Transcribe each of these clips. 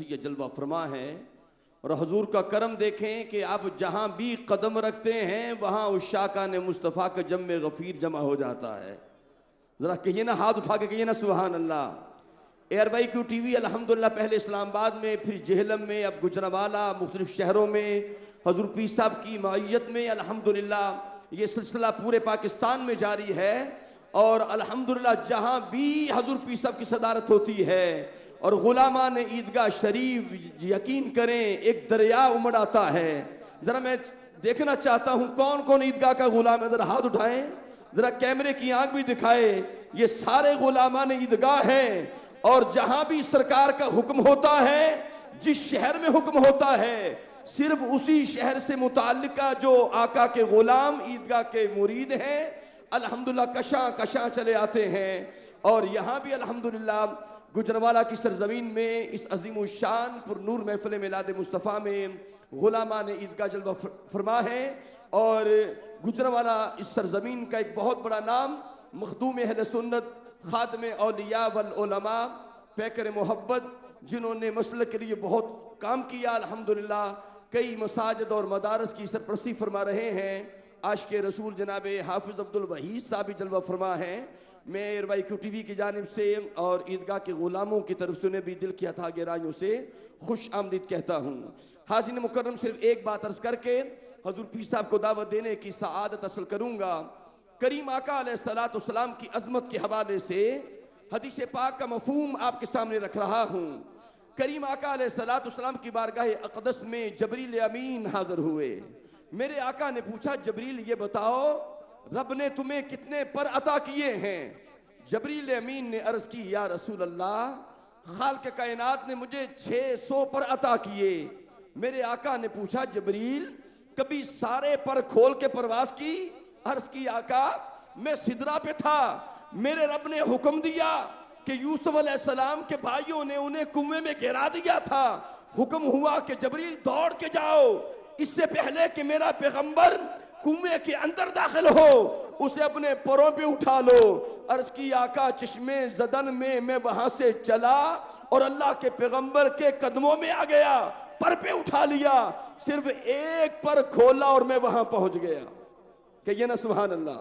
شخصیت جلوہ فرما ہے، اور حضور کا کرم دیکھیں کہ آپ جہاں بھی قدم رکھتے ہیں وہاں عشاقان مصطفیٰ کا جم غفیر جمع ہو جاتا ہے۔ ذرا کہیے نا، ہاتھ اٹھا کے کہیے نا سبحان اللہ۔ ایئر بائی کیو ٹی وی الحمدللہ پہلے اسلام آباد میں، پھر جہلم میں، اب گجرانوالہ، مختلف شہروں میں حضور پیر صاحب کی معیت میں الحمدللہ یہ سلسلہ پورے پاکستان میں جاری ہے، اور الحمدللہ جہاں بھی حضور پیر صاحب کی صدارت ہوتی ہے اور غلامان عیدگاہ شریف، یقین کریں ایک دریا امڑ آتا ہے۔ ذرا میں دیکھنا چاہتا ہوں کون کون عیدگاہ کا غلام ہے، ذرا ہاتھ اٹھائیں، ذرا کیمرے کی آنکھ بھی دکھائے۔ یہ سارے غلامان عیدگاہ ہیں، اور جہاں بھی سرکار کا حکم ہوتا ہے، جس شہر میں حکم ہوتا ہے، صرف اسی شہر سے متعلقہ جو آقا کے غلام عیدگاہ کے مرید ہیں الحمدللہ کشاں کشاں چلے آتے ہیں۔ اور یہاں بھی الحمدللہ گجرانوالہ کی سرزمین میں اس عظیم الشان پر نور محفل میلاد مصطفیٰ میں غلامان عیدگاہ جلوہ فرما ہے، اور گجرانوالہ اس سرزمین کا ایک بہت بڑا نام مخدوم اہل سنت، خادم اولیاء والعلماء، پیکر محبت، جنہوں نے مسلک کے لیے بہت کام کیا الحمدللہ، کئی مساجد اور مدارس کی سرپرستی فرما رہے ہیں۔ عاشق رسول جناب حافظ عبدالوحید صاحب جلوہ فرما ہیں۔ میں ایئر بائی کیو ٹی وی کی جانب سے اور عیدگاہ کے غلاموں کی طرف سے انہیں بھی دل کی عطا گہرائیوں سے خوش آمدید کہتا ہوں۔ حاضرین مکرم، صرف ایک بات عرض کر کے حضور پیر صاحب کو دعوت دینے کی سعادت حاصل کروں گا۔ کریم آقا علیہ السلام کی عظمت کے حوالے سے حدیث پاک کا مفہوم آپ کے سامنے رکھ رہا ہوں۔ کریم آقا علیہ السلام کی بارگاہ اقدس میں جبریل امین حاضر ہوئے۔ میرے آقا نے پوچھا، جبریل یہ بتاؤ رب نے تمہیں کتنے پر عطا کیے ہیں؟ جبریل امین نے عرض کی، یا رسول اللہ خالق کائنات نے مجھے 600 پر عطا کیے۔ میرے آقا نے پوچھا، جبریل کبھی سارے پر کھول کے پرواز کی؟ عرض کی، آقا میں سدرہ پہ تھا، میرے رب نے حکم دیا کہ یوسف علیہ السلام کے بھائیوں نے انہیں کنویں میں گرا دیا تھا، حکم ہوا کہ جبریل دوڑ کے جاؤ، اس سے پہلے کہ میرا پیغمبر کنویں کے اندر داخل ہو اسے اپنے پروں پہ اٹھا لو۔ عرض کی، آقا چشمے زدن میں وہاں سے چلا اور اللہ کے پیغمبر کے قدموں میں آ گیا، پر پہ اٹھا لیا، صرف ایک پر کھولا اور میں وہاں پہنچ گیا۔ کہیے نا سبحان اللہ۔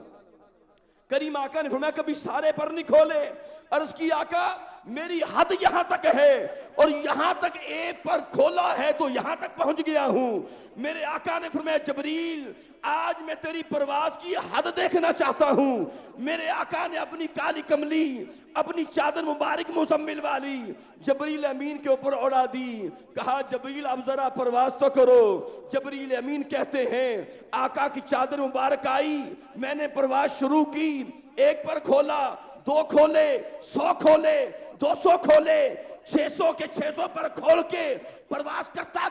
کریم آقا نے فرمایا کبھی سارے پر نہیں کھولے۔ عرض کی، آقا میری حد یہاں تک ہے، اور یہاں تک ایک پر کھولا ہے تو یہاں تک پہنچ گیا ہوں۔ میرے آقا نے فرمایا، جبریل آج میں تیری پرواز کی حد دیکھنا چاہتا ہوں۔ میرے آقا نے اپنی کالی کملی، اپنی چادر مبارک مزمل والی جبریل امین کے اوپر اڑا دی، کہا جبریل اب ذرا پرواز تو کرو۔ جبریل امین کہتے ہیں آقا کی چادر مبارک آئی، میں نے پرواز شروع کی، ایک پر کھولا، 2 کھولے، 100 کھولے، 200 کھولے، 600 کے 600 پر کھول کے پرواز کرتا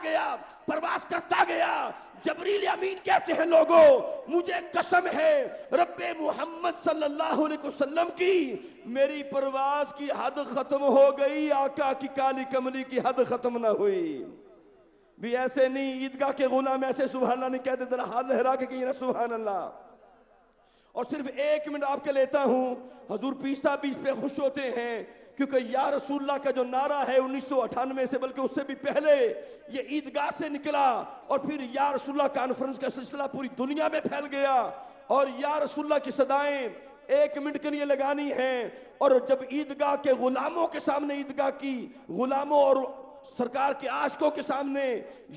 گیا۔ جبریل امین کہتے ہیں، لوگوں مجھے قسم ہے رب محمد صلی اللہ علیہ وسلم کی، میری پرواز کی حد ختم ہو گئی، آقا کی کالی کملی کی حد ختم نہ ہوئی۔ بھی ایسے نہیں، عیدگاہ کے غلام ایسے سبحان اللہ نہیں کہتے، ذرا ہاتھ لہرا کے کہیے نا سبحان اللہ۔ اور صرف 1 منٹ آپ کے لیتا ہوں، حضور پیر صاحب بھی اس پہ خوش ہوتے ہیں، کیونکہ یا رسول اللہ کا جو نعرہ ہے 1998 سے بلکہ اس سے بھی پہلے یہ عیدگاہ سے نکلا، اور پھر یا رسول اللہ کانفرنس کا سلسلہ پوری دنیا میں پھیل گیا، اور یا رسول اللہ کی صدائیں 1 منٹ کے لیے لگانی ہیں۔ اور جب عیدگاہ کے غلاموں کے سامنے، عیدگاہ کی غلاموں اور سرکار کے عاشقوں کے سامنے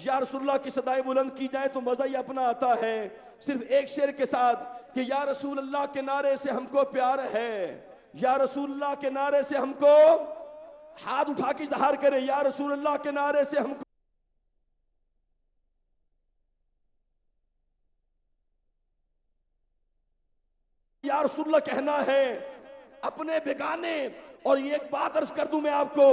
یا رسول اللہ کی صدائیں بلند کی جائیں تو مزہ ہی اپنا آتا ہے۔ صرف ایک شعر کے ساتھ کہ یا رسول اللہ کے نعرے سے ہم کو پیار ہے، یا رسول اللہ کے نعرے سے ہم کو، ہاتھ اٹھا کے اظہار کرے، یا رسول اللہ کے نعرے سے ہم کو یا رسول اللہ کہنا ہے اپنے بیگانے۔ اور یہ ایک بات عرض کر دوں میں آپ کو،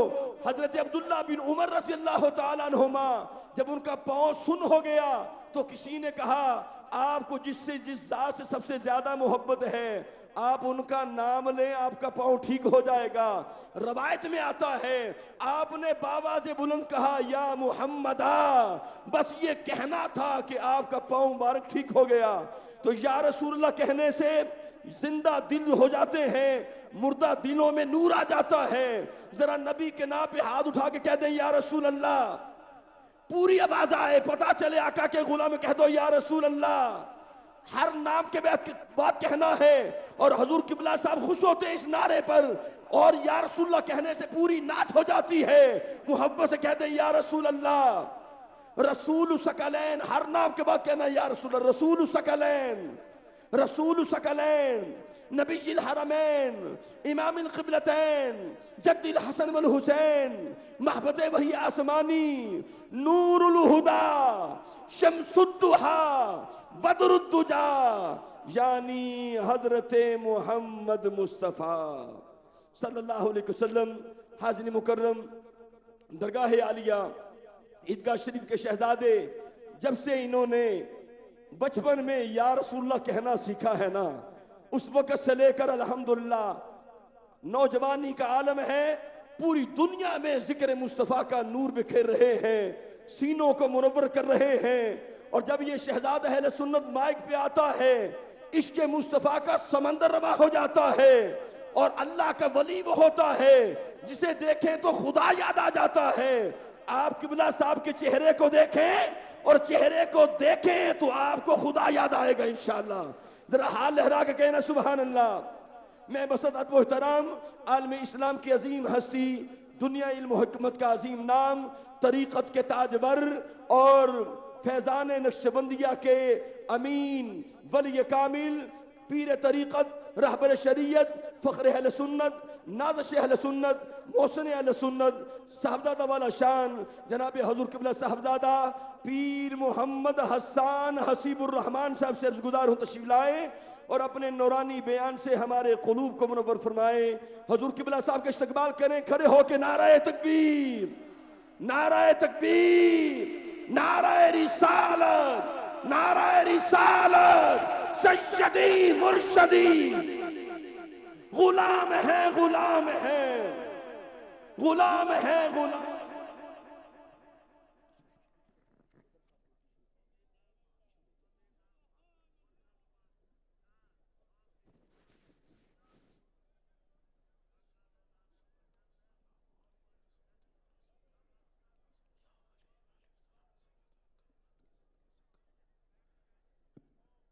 حضرت عبداللہ بن عمر رضی اللہ تعالیٰ عنہما جب ان کا پاؤں سن ہو گیا تو کسی نے کہا، آپ کو جس ذات سے سب سے زیادہ محبت ہے آپ ان کا نام لیں، آپ کا پاؤں ٹھیک ہو جائے گا۔ روایت میں آتا ہے آپ نے باواز بلند کہا، یا محمدہ، بس یہ کہنا تھا کہ آپ کا پاؤں مبارک ٹھیک ہو گیا۔ تو یا رسول اللہ کہنے سے زندہ دل ہو جاتے ہیں، مردہ دلوں میں نور آ جاتا ہے۔ ذرا نبی کے نام پہ ہاتھ اٹھا کے کہہ دیں یا رسول اللہ، پوری آواز آئے، پتہ چلے آقا کے غلام، کہہ دو یا رسول اللہ۔ ہر نام کے بعد کہنا ہے، اور حضور قبلہ صاحب خوش ہوتے ہیں اس نعرے پر، اور یا رسول اللہ کہنے سے پوری نعت ہو جاتی ہے۔ محبت سے کہتے ہیں یا رسول اللہ، رسول ثقلین، ہر نام کے بعد کہنا یا رسول اللہ، رسول ثقلین، رسول ثقلین، نبی الحرمین، امام القبلتین، جد الحسن والحسین، محبت وحی آسمانی، نور الہدا، شمس الدحا، بدر الدجا، یعنی حضرت محمد مصطفیٰ صلی اللہ علیہ وسلم۔ حاضرین مکرم، درگاہ عالیہ عیدگاہ شریف کے شہزادے جب سے انہوں نے بچپن میں یا رسول اللہ کہنا سیکھا ہے نا، اس وقت سے لے کر الحمدللہ نوجوانی کا عالم ہے، پوری دنیا میں ذکر مصطفیٰ کا نور بکھیر رہے ہیں، سینوں کو منور کر رہے ہیں۔ اور جب یہ شہزاد اہل سنت مائک پہ آتا ہے، عشق مصطفیٰ کا سمندر رواں ہو جاتا ہے، اور اللہ کا ولی وہ ہوتا ہے جسے دیکھیں تو خدا یاد آ جاتا ہے۔ آپ قبلہ صاحب کے چہرے کو دیکھیں اور چہرے کو دیکھیں تو آپ کو خدا یاد آئے گا انشاءاللہ۔ ذرا ہاتھ لہرا کے کہنا سبحان اللہ۔ میں بسط ادب و احترام عالم اسلام کی عظیم ہستی، دنیا علم و حکمت کا عظیم نام، طریقت کے تاجور اور فیضان نقشبندیہ کے امین، ولی کامل، پیر طریقت، رہبر شریعت، فخر اہل سنت، نازش اہل سنت، محسن اہل سنت، صاحبزادہ والا شان جناب حضور قبلہ صاحبزادہ پیر محمد حسان حسیب الرحمن صاحب سے عرض گزار ہوں تشریف لائیں اور اپنے نورانی بیان سے ہمارے قلوب کو منور فرمائیں۔ حضور قبلہ صاحب کے استقبال کریں، کھڑے ہو کے نعرہ تکبیر، نعرہ تکبیر، نعرہ رسالت، نعرہ رسالت، سیدی مرشدی، غلام ہے غلام ہے غلام ہے غلام۔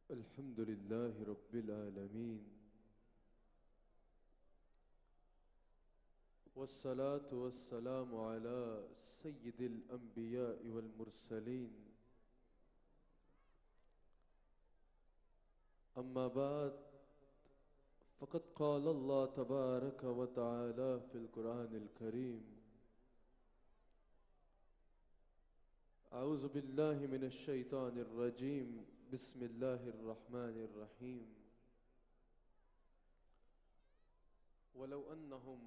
الحمد لله رب العالمين، والصلاة والسلام على سيد الأنبياء والمرسلين، أما بعد فقد قال الله تبارك وتعالى في القرآن الكريم: أعوذ بالله من الشيطان الرجيم، بسم الله الرحمن الرحيم. ولو أنهم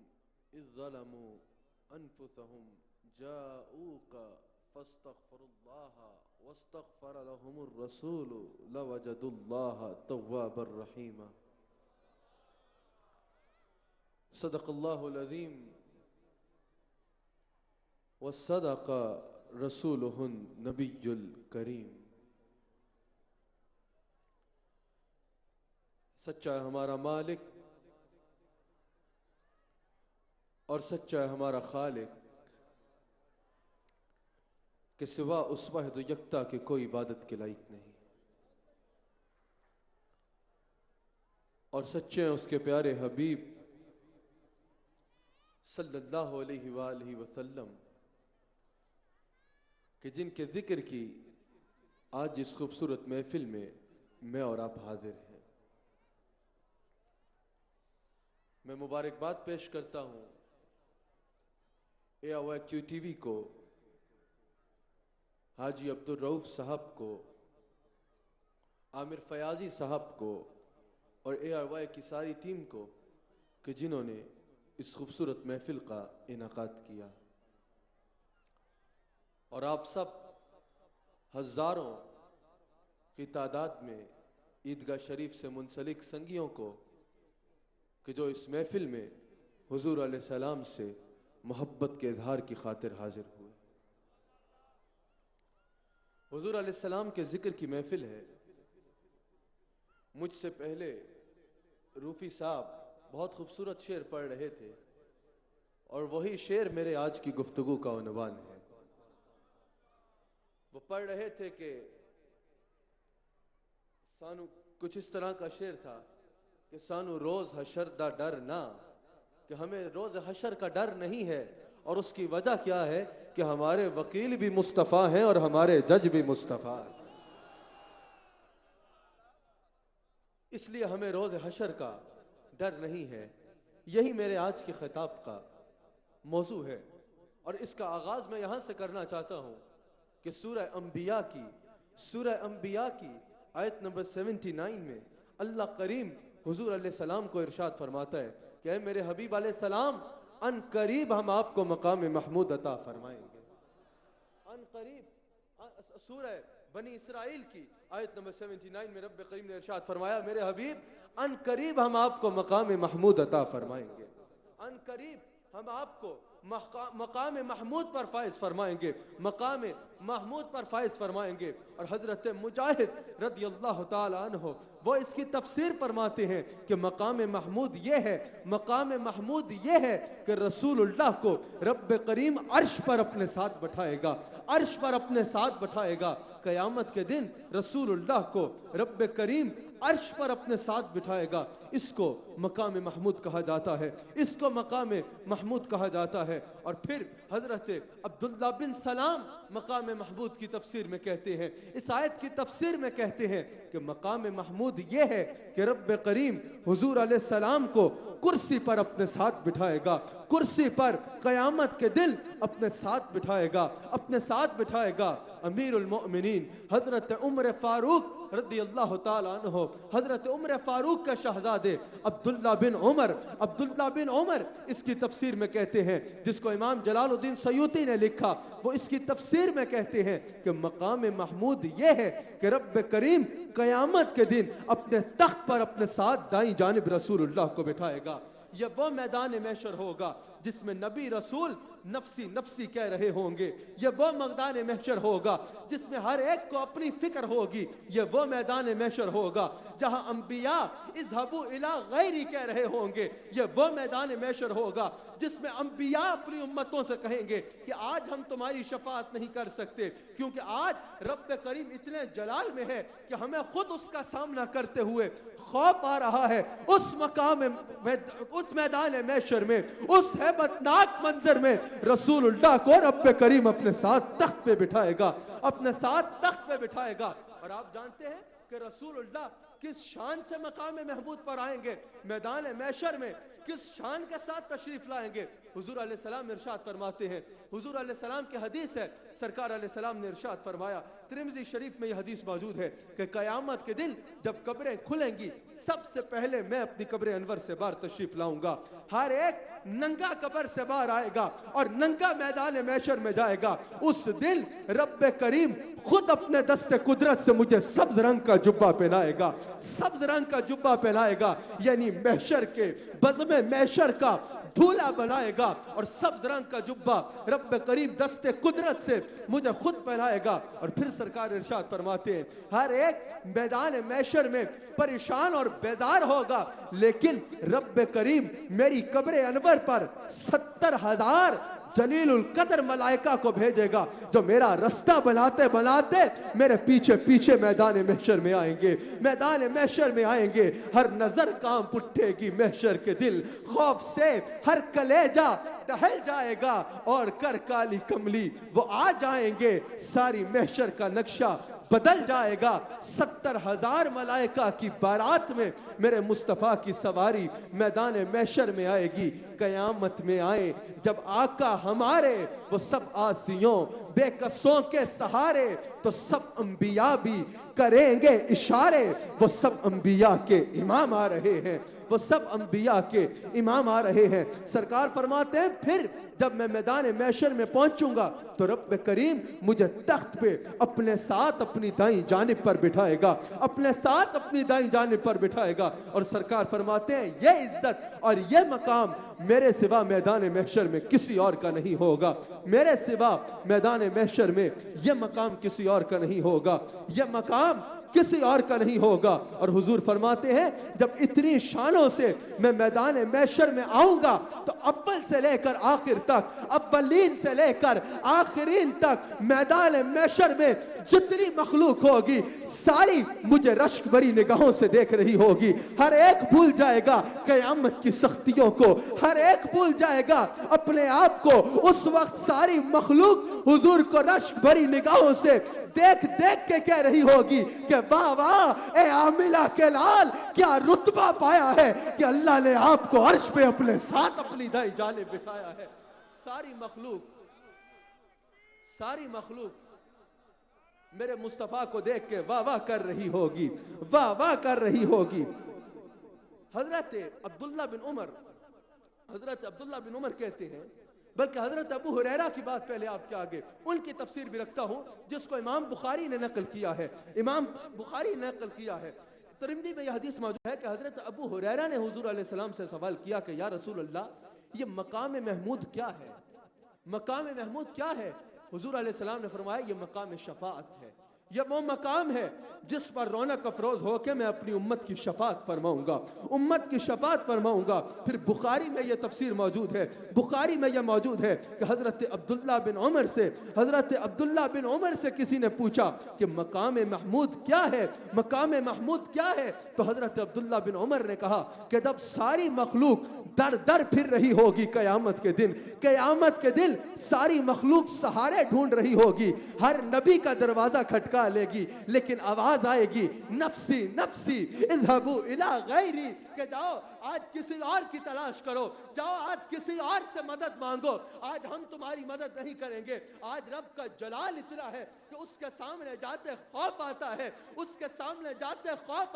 إذ ظلموا أنفسهم جاءوك فاستغفروا الله واستغفر لهم الرسول لوجدوا الله توابا رحيما. صدق الله العظيم وصدق رسوله النبي الكريم. سچا ہے ہمارا مالک اور سچا ہے ہمارا خالق کہ سوا اس واحد و یکتا کے کوئی عبادت کے لائق نہیں، اور سچے ہیں اس کے پیارے حبیب صلی اللہ علیہ وآلہ وسلم کہ جن کے ذکر کی آج اس خوبصورت محفل میں میں اور آپ حاضر ہیں۔ میں مبارکباد پیش کرتا ہوں AIQ TV کو، حاجی عبدالرؤف صاحب کو، عامر فیاضی صاحب کو اور ARY کی ساری ٹیم کو کہ جنہوں نے اس خوبصورت محفل کا انعقاد کیا، اور آپ سب ہزاروں کی تعداد میں عیدگاہ شریف سے منسلک سنگیوں کو کہ جو اس محفل میں حضور علیہ السلام سے محبت کے اظہار کی خاطر حاضر ہوئے۔ حضور علیہ السلام کے ذکر کی محفل ہے۔ مجھ سے پہلے روفی صاحب بہت خوبصورت شعر پڑھ رہے تھے اور وہی شعر میرے آج کی گفتگو کا عنوان ہے. وہ پڑھ رہے تھے کہ سانو کچھ اس طرح کا شعر تھا کہ سانو روز حشر دا ڈر نہ، کہ ہمیں روز حشر کا ڈر نہیں ہے. اور اس کی وجہ کیا ہے کہ ہمارے وکیل بھی مصطفیٰ ہیں اور ہمارے جج بھی مصطفیٰ ہیں. اس لیے ہمیں روز حشر کا ڈر نہیں ہے. یہی میرے آج کے خطاب کا موضوع ہے اور اس کا آغاز میں یہاں سے کرنا چاہتا ہوں کہ سورہ انبیاء کی آیت نمبر 79 میں اللہ کریم حضور علیہ السلام کو ارشاد فرماتا ہے کہ اے میرے حبیب علیہ السلام، ان قریب ہم آپ کو مقام محمود عطا فرمائیں گے. ان قریب سورہ بنی اسرائیل کی آیت نمبر 79 میں رب کریم نے ارشاد فرمایا میرے حبیب ان قریب ہم آپ کو مقام محمود عطا فرمائیں گے. ان قریب ہم آپ کو مقام محمود پر فائز فرمائیں گے، مقام محمود پر فائز فرمائیں گے. اور حضرت مجاہد رضی اللہ تعالی عنہ وہ اس کی تفسیر فرماتے ہیں کہ مقام محمود یہ ہے کہ رسول اللہ کو رب کریم عرش پر اپنے ساتھ بٹھائے گا. قیامت کے دن رسول اللہ کو رب کریم عرش پر اپنے ساتھ بٹھائے گا. اس کو مقام محمود کہا جاتا ہے. اور پھر حضرت عبداللہ بن سلام مقام محمود کی تفسیر میں کہتے ہیں، اس آیت کی تفسیر میں کہتے ہیں کہ مقام محمود یہ ہے کہ رب کریم حضور علیہ السلام کو کرسی پر اپنے ساتھ بٹھائے گا. کرسی پر قیامت کے دن اپنے ساتھ بٹھائے گا. امیر المؤمنین حضرت عمر فاروق رضی اللہ تعالیٰ عنہ، حضرت عمر فاروق کا شہزادے عبداللہ بن عمر اس کی تفسیر میں کہتے ہیں، جس کو امام جلال الدین سیوطی نے لکھا، وہ اس کی تفسیر میں کہتے ہیں کہ مقام محمود یہ ہے کہ رب کریم قیامت کے دن اپنے تخت پر اپنے ساتھ دائیں جانب رسول اللہ کو بٹھائے گا. یہ وہ میدان محشر ہوگا جس میں نبی رسول نفسی نفسی کہہ رہے ہوں گے. یہ وہ میدان محشر ہوگا جس میں ہر ایک کو اپنی فکر ہوگی. یہ وہ میدان محشر ہوگا جہاں انبیاء اذهبوا الی غیری کہہ رہے ہوں گے. یہ وہ میدان محشر ہوگا جس میں انبیاء اپنی امتوں سے کہیں گے کہ آج ہم تمہاری شفاعت نہیں کر سکتے، کیونکہ آج رب کریم اتنے جلال میں ہے کہ ہمیں خود اس کا سامنا کرتے ہوئے خوف آ رہا ہے. اس میدان محشر میں، اس ہیبتناک منظر میں رسول اللہ کو رب کریم اپنے ساتھ تخت پہ بٹھائے گا. اور آپ جانتے ہیں کہ رسول اللہ کس شان سے مقام محمود پر آئیں گے، میدان محشر میں کس شان کے ساتھ تشریف لائیں گے. حضور علیہ السلام ارشاد فرماتے ہیں، حضور علیہ السلام کی حدیث ہے، سرکار علیہ السلام نے ارشاد فرمایا، ترمذی شریف میں یہ حدیث موجود ہے کہ قیامت کے دن جب قبریں کھلیں گی، سب سے پہلے میں اپنی قبر انور سے باہر تشریف لاؤں گا. ہر ایک ننگا قبر سے باہر آئے گا اور ننگا میدان محشر میں جائے گا. اس دن رب کریم خود اپنے دست قدرت سے مجھے سبز رنگ کا جبہ پہنائے گا، یعنی محشر کے بزم محشر کا دھولا بنائے گا اور سبز رنگ کا جبہ رب کریم دست قدرت سے مجھے خود پہنائے گا. اور پھر سرکار ارشاد فرماتے ہیں ہر ایک میدان محشر میں پریشان اور بیزار ہوگا، لیکن رب کریم میری قبر انور پر 70,000 جلیل القدر ملائکہ کو بھیجے گا جو میرا رستہ بناتے میرے پیچھے میدان محشر میں آئیں گے. ہر نظر کانپ اٹھے گی محشر کے دل، خوف سے ہر کلیجہ ٹہل جائے گا اور کر کالی کملی وہ آ جائیں گے. ساری محشر کا نقشہ بدل جائے گا. 70,000 ملائکہ کی بارات میں میرے مصطفیٰ کی سواری میدان محشر میں آئے گی. قیامت میں آئیں جب آقا ہمارے، وہ سب آسیوں بے کسوں کے سہارے، تو سب انبیاء بھی کریں گے اشارے. وہ سب انبیاء کے امام آ رہے ہیں. سرکار فرماتے ہیں پھر جب میں میدان محشر میں پہنچوں گا تو رب کریم مجھے تخت پہ اپنے ساتھ اپنی دائیں جانب پر بٹھائے گا. اور سرکار فرماتے ہیں یہ عزت اور یہ مقام میرے سوا میدان محشر میں کسی اور کا نہیں ہوگا. میرے سوا میدان محشر میں یہ مقام کسی اور کا نہیں ہوگا. یہ مقام کسی اور کا نہیں ہوگا. اور حضور فرماتے ہیں جب اتنی شانوں سے میں میدان محشر میں آؤں گا تو اول سے لے کر آخر تک, اولین سے لے کر آخرین تک میدان محشر میں جتنی مخلوق ہوگی ساری مجھے رشک بری نگاہوں سے دیکھ رہی ہوگی. ہر ایک بھول جائے گا قیامت کی سختیوں کو, ہر ایک بھول جائے گا اپنے آپ کو. اس وقت ساری مخلوق حضور کو رشک بھری نگاہوں سے دیکھ دیکھ کے کہہ رہی ہوگی کہ واہ واہ اے عاملہ کے لال, کیا رتبہ پایا ہے کہ اللہ نے آپ کو عرش پہ اپنے ساتھ اپنی دائیں جانب بٹھایا ہے. ساری مخلوق میرے مصطفیٰ کو دیکھ کے واہ واہ کر رہی ہوگی, واہ واہ کر رہی ہوگی. حضرت عبداللہ بن عمر کہتے ہیں, بلکہ حضرت ابو ہریرہ کی بات پہلے آپ کے آگے ان کی تفسیر بھی رکھتا ہوں جس کو امام بخاری نے نقل کیا ہے. ترمذی میں یہ حدیث موجود ہے کہ حضرت ابو ہریرہ نے حضور علیہ السلام سے سوال کیا کہ یا رسول اللہ یہ مقام محمود کیا ہے؟ مقام محمود کیا ہے؟ حضور علیہ السلام نے فرمایا یہ مقام شفاعت ہے. یہ وہ مقام ہے جس پر رونق افروز ہو کے میں اپنی امت کی شفاعت فرماؤں گا. پھر بخاری میں یہ تفسیر موجود ہے, بخاری میں یہ موجود ہے کہ حضرت عبداللہ بن عمر سے کسی نے پوچھا کہ مقام محمود کیا ہے؟ تو حضرت عبداللہ بن عمر نے کہا کہ جب ساری مخلوق در در پھر رہی ہوگی قیامت کے دن ساری مخلوق سہارے ڈھونڈ رہی ہوگی, ہر نبی کا دروازہ کھٹکا لے گی, لیکن آواز آئے گی نفسی نفسی اذهبوا الی غیری, کہ جاؤ آج کسی اور کی تلاش کرو, جاؤ آج کسی اور سے مدد مانگو, آج ہم تمہاری مدد نہیں کریں گے. آج رب کا جلال اتنا ہے کہ اس کے سامنے جاتے خوف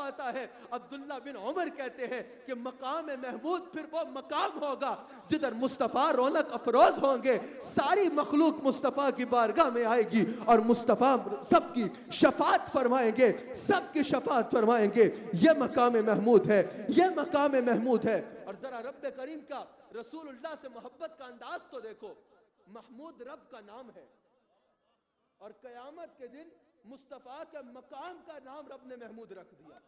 آتا ہے. عبداللہ بن عمر کہتے ہیں کہ مقام محمود پھر وہ مقام ہوگا جدھر مصطفیٰ رونق افروز ہوں گے, ساری مخلوق مصطفیٰ کی بارگاہ میں آئے گی اور مصطفیٰ سب کی شفاعت فرمائیں گے. یہ مقام محمود ہے. اور ذرا رب کریم کا رسول اللہ سے محبت کا انداز تو دیکھو. محمود رب کا نام ہے اور قیامت کے دن مصطفیٰ کے مقام کا نام رب نے محمود رکھ دیا.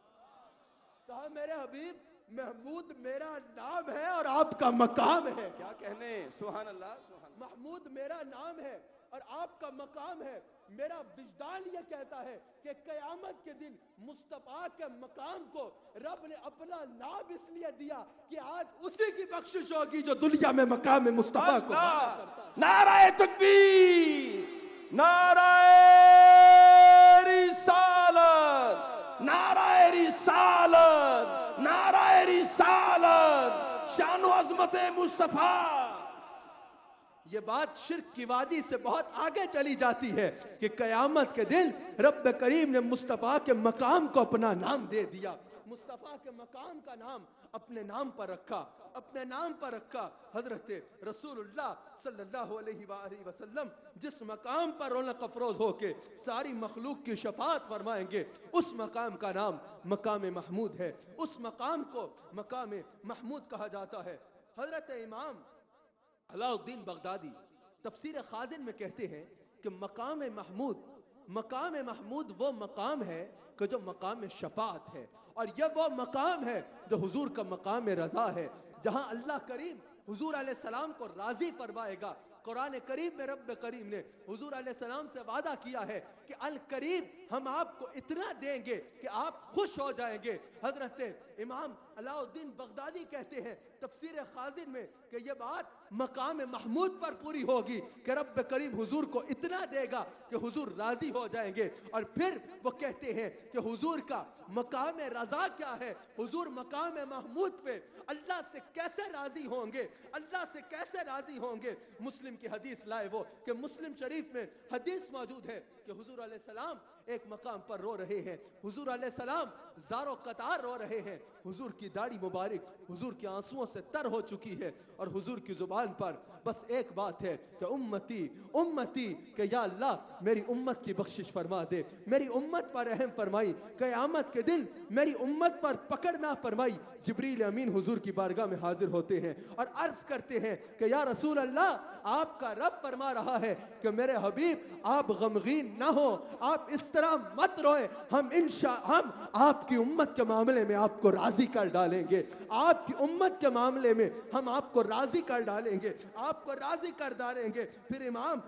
کہا میرے حبیب محمود میرا نام ہے اور آپ کا مقام ہے. کیا کہنے, سبحان اللہ. محمود میرا نام ہے اور آپ کا مقام ہے. میرا وجدان یہ کہتا ہے کہ قیامت کے دن مصطفیٰ کے مقام کو رب نے اپنا نام اس لیے دیا کہ آج اسی کی بخشش ہوگی جو دنیا میں مقام مصطفیٰ کو نعرہ تکبیر, نعرہ رسالت, شان و عظمت مصطفیٰ. یہ بات شرک کی وادی سے بہت آگے چلی جاتی ہے کہ قیامت کے دن رب کریم نے مصطفیٰ کے مقام کو اپنا نام دے دیا. مصطفیٰ کے مقام کا نام اپنے نام پر رکھا. حضرت رسول اللہ صلی اللہ علیہ وآلہ وسلم جس مقام پر رونق افروز ہو کے ساری مخلوق کی شفاعت فرمائیں گے, اس مقام کا نام مقام محمود ہے. اس مقام کو مقام محمود کہا جاتا ہے. حضرت امام علاء الدین بغدادی تفسیر خازن میں کہتے ہیں کہ مقام محمود وہ مقام ہے کہ جو مقام شفاعت ہے, اور یہ وہ مقام ہے جو حضور کا مقام رضا ہے, جہاں اللہ کریم حضور علیہ السلام کو راضی فرمائے گا. قرآن کریم میں رب کریم نے حضور علیہ السلام سے وعدہ کیا ہے کہ القریب ہم آپ کو اتنا دیں گے کہ آپ خوش ہو جائیں گے. حضرت امام علاء الدین بغدادی کہتے ہیں تفسیر خازن میں کہ یہ بات مقام محمود پر پوری ہوگی کہ رب کریم حضور کو اتنا دے گا کہ حضور راضی ہو جائیں گے. اور پھر وہ کہتے ہیں کہ حضور کا مقام رضا کیا ہے, حضور مقام محمود پہ اللہ سے کیسے راضی ہوں گے. مسلم کی حدیث لائے وہ کہ مسلم شریف میں حدیث موجود ہے کہ حضور علیہ السلام ایک مقام پر رو رہے ہیں, حضور علیہ السلام زار و قطار رو رہے ہیں, حضور کی داڑھی مبارک حضور کے آنسوؤں سے تر ہو چکی ہے اور حضور کی زبان زبان پر بس ایک بات ہے کہ امتی امتی، کہ یا اللہ میری امت کی بخشش فرما دے، میری امت پر رحم فرمائی، قیامت کے دن میری امت پر پکڑ نہ فرمائی۔ جبریل امین حضور کی بارگاہ میں حاضر ہوتے ہیں اور عرض کرتے ہیں کہ یا رسول اللہ، آپ کا رب فرما رہا ہے کہ میرے حبیب آپ غمگین نہ ہو، آپ اس طرح مت روئیں، ہم آپ کی امت کے معاملے میں آپ کو راضی کر ڈالیں گے، آپ کی امت کے معاملے میں ہم آپ کو راضی کر ڈالیں گے، آپ کو راضی کر ڈالیں گے۔ پھر امام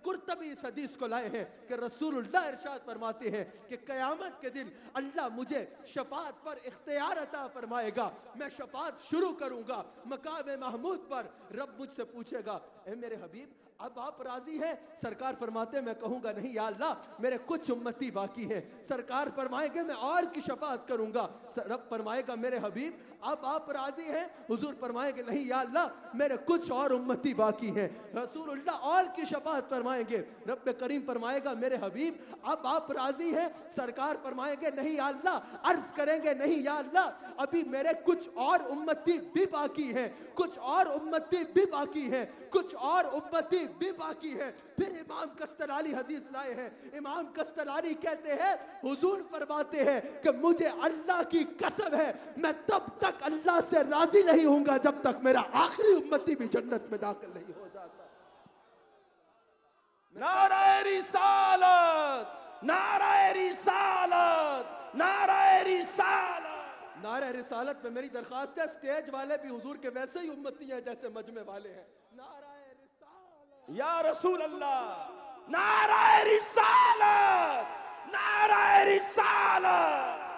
قرطبی اس حدیث کو لائے ہیں کہ رسول اللہ ارشاد فرماتے ہیں کہ قیامت کے دن اللہ مجھے شفاعت پر اختیار عطا فرمائے گا، میں شفاعت شروع کروں گا مقام محمود پر۔ رب مجھ سے پوچھے گا اے میرے حبیب اب آپ راضی ہیں؟ سرکار فرماتے ہیں میں کہوں گا نہیں یا اللہ میرے کچھ امتی باقی ہیں۔ سرکار فرمائیں گے میں اور کی شفاعت کروں گا۔ رب فرمائے گا میرے حبیب اب آپ راضی ہیں؟ حضور فرمائیں گے نہیں یا اللہ میرے کچھ اور امتی باقی ہیں۔ رسول اللہ اور کی شفاعت فرمائیں گے۔ رب کریم فرمائے گا میرے حبیب اب آپ راضی ہیں؟ سرکار فرمائیں گے نہیں یا اللہ، عرض کریں گے نہیں یا اللہ ابھی میرے کچھ اور امتی بھی باقی ہیں، کچھ اور امتی بھی باقی ہیں، کچھ اور امتی بھی باقی ہے۔ پھر امام کستلانی حدیث لائے ہیں، امام کستلانی کہتے ہیں حضور فرماتے ہیں کہ مجھے اللہ کی قسم ہے میں تب تک اللہ سے راضی نہیں ہوں گا جب تک میرا آخری امتی بھی جنت میں داخل نہیں ہو جاتا۔ نعرہ رسالت، نعرہ رسالت، نعرہ رسالت۔ نعرہ رسالت میں میری درخواست ہے سٹیج والے بھی حضور کے ویسے ہی امتی ہیں جیسے مجمع والے ہیں۔ نعرہ رسالت یا رسول اللہ، نعرہ رسالت، نعرہ رسالت۔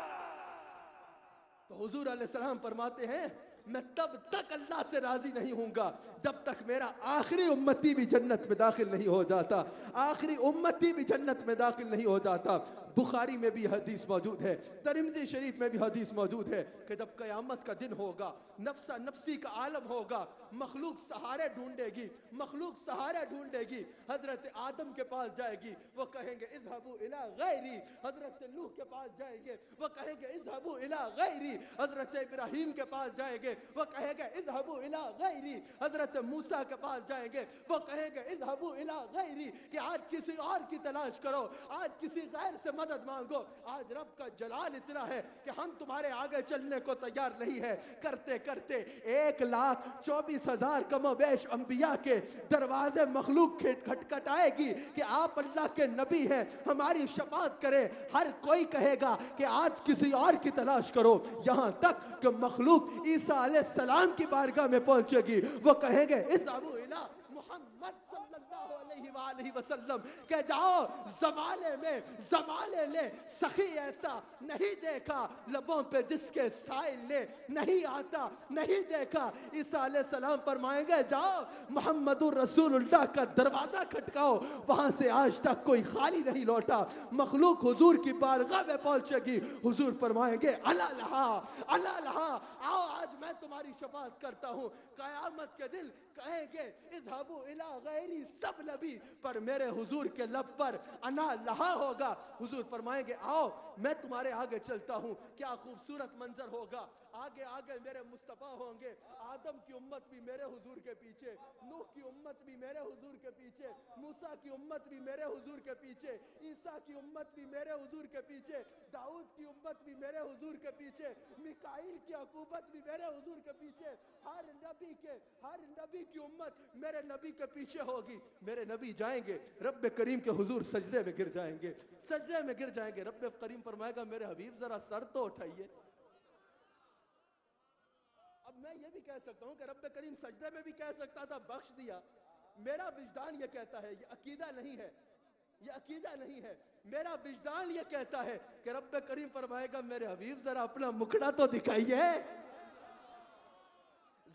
تو حضور علیہ السلام فرماتے ہیں میں تب تک اللہ سے راضی نہیں ہوں گا جب تک میرا آخری امتی بھی جنت میں داخل نہیں ہو جاتا، آخری امتی بھی جنت میں داخل نہیں ہو جاتا۔ بخاری میں بھی حدیث موجود ہے، ترمذی شریف میں بھی حدیث موجود ہے کہ جب قیامت کا دن ہوگا، نفسا نفسی کا عالم ہوگا، مخلوق سہارے ڈھونڈے گی، مخلوق سہارے ڈھونڈے گی، حضرت آدم کے پاس جائے گی، وہ کہیں گے اذهبوا الى غیری، حضرت نوح کے پاس جائیں گے، وہ کہیں گے اذهبوا الى غیری، حضرت ابراہیم کے پاس جائیں گے، وہ کہیں گے اذهبوا الى غیری، حضرت موسیٰ کے پاس جائیں گے، وہ کہیں گے اذهبوا الى غیری کہ آج کسی اور کی تلاش کرو، آج کسی غیر سے مدد مانگو۔ آج رب کا جلال اتنا ہے کہ ہم تمہارے آگے چلنے کو تیار نہیں ہے، کرتے کرتے 1,24,000 کم و بیش انبیاء کے دروازے مخلوق کھٹکھٹائے گی کہ آپ اللہ کے نبی ہیں ہماری شفاعت کریں۔ ہر کوئی کہے گا کہ آج کسی اور کی تلاش کرو، یہاں تک کہ مخلوق عیسیٰ علیہ السلام کی بارگاہ میں پہنچے گی، وہ کہیں گے اذهبوا الى محمد صلی اللہ علیہ وآلہ وسلم کہ جاؤ زمانے نے سخی ایسا نہیں دیکھا، لبوں پہ جس کے سائل نے نہیں آتا نہیں دیکھا۔ عیسیٰ علیہ السلام فرمائیں گے جاؤ محمد الرسول اللہ کا دروازہ کھٹکاؤ، وہاں سے آج تک کوئی خالی نہیں لوٹا۔ مخلوق حضور کی بارگاہ میں پہنچے گی، حضور فرمائیں گے الا لہا الا لہا، آؤ آج میں تمہاری شفاعت کرتا ہوں۔ قیامت کے دن کہیں گے اذهبوا الى غیری، سب نبی پر میرے حضور کے لب پر انا لہا ہوگا۔ حضور فرمائیں گے آؤ میں تمہارے آگے چلتا ہوں۔ کیا خوبصورت منظر ہوگا، آگے آگے میرے مصطفیٰ ہوں گے، آدم کی امت بھی میرے حضور کے پیچھے، نوح کی امت بھی میرے حضور کے پیچھے، موسیٰ کی امت بھی میرے حضور کے پیچھے، عیسیٰ کی امت بھی میرے حضور کے پیچھے، داؤد کی امت بھی میرے حضور کے پیچھے، میکائیل کی عقوبت بھی میرے حضور کے پیچھے، ہر نبی کی امت میرے نبی کے پیچھے ہوگی۔ میرے نبی جائیں گے رب کریم کے حضور سجدے میں گر جائیں گے، سجدے میں گر جائیں گے۔ رب کریم فرمائے گا میرے حبیب ذرا سر تو اٹھائیے۔ اب میں یہ بھی کہہ سکتا ہوں کہ رب کریم سجدے میں بھی کہہ سکتا تھا بخش دیا، میرا وجدان یہ کہتا ہے، یہ عقیدہ نہیں ہے، یہ عقیدہ نہیں ہے، میرا وجدان یہ کہتا ہے کہ رب کریم فرمائے گا میرے حبیب ذرا اپنا مکھڑا تو دکھائیے،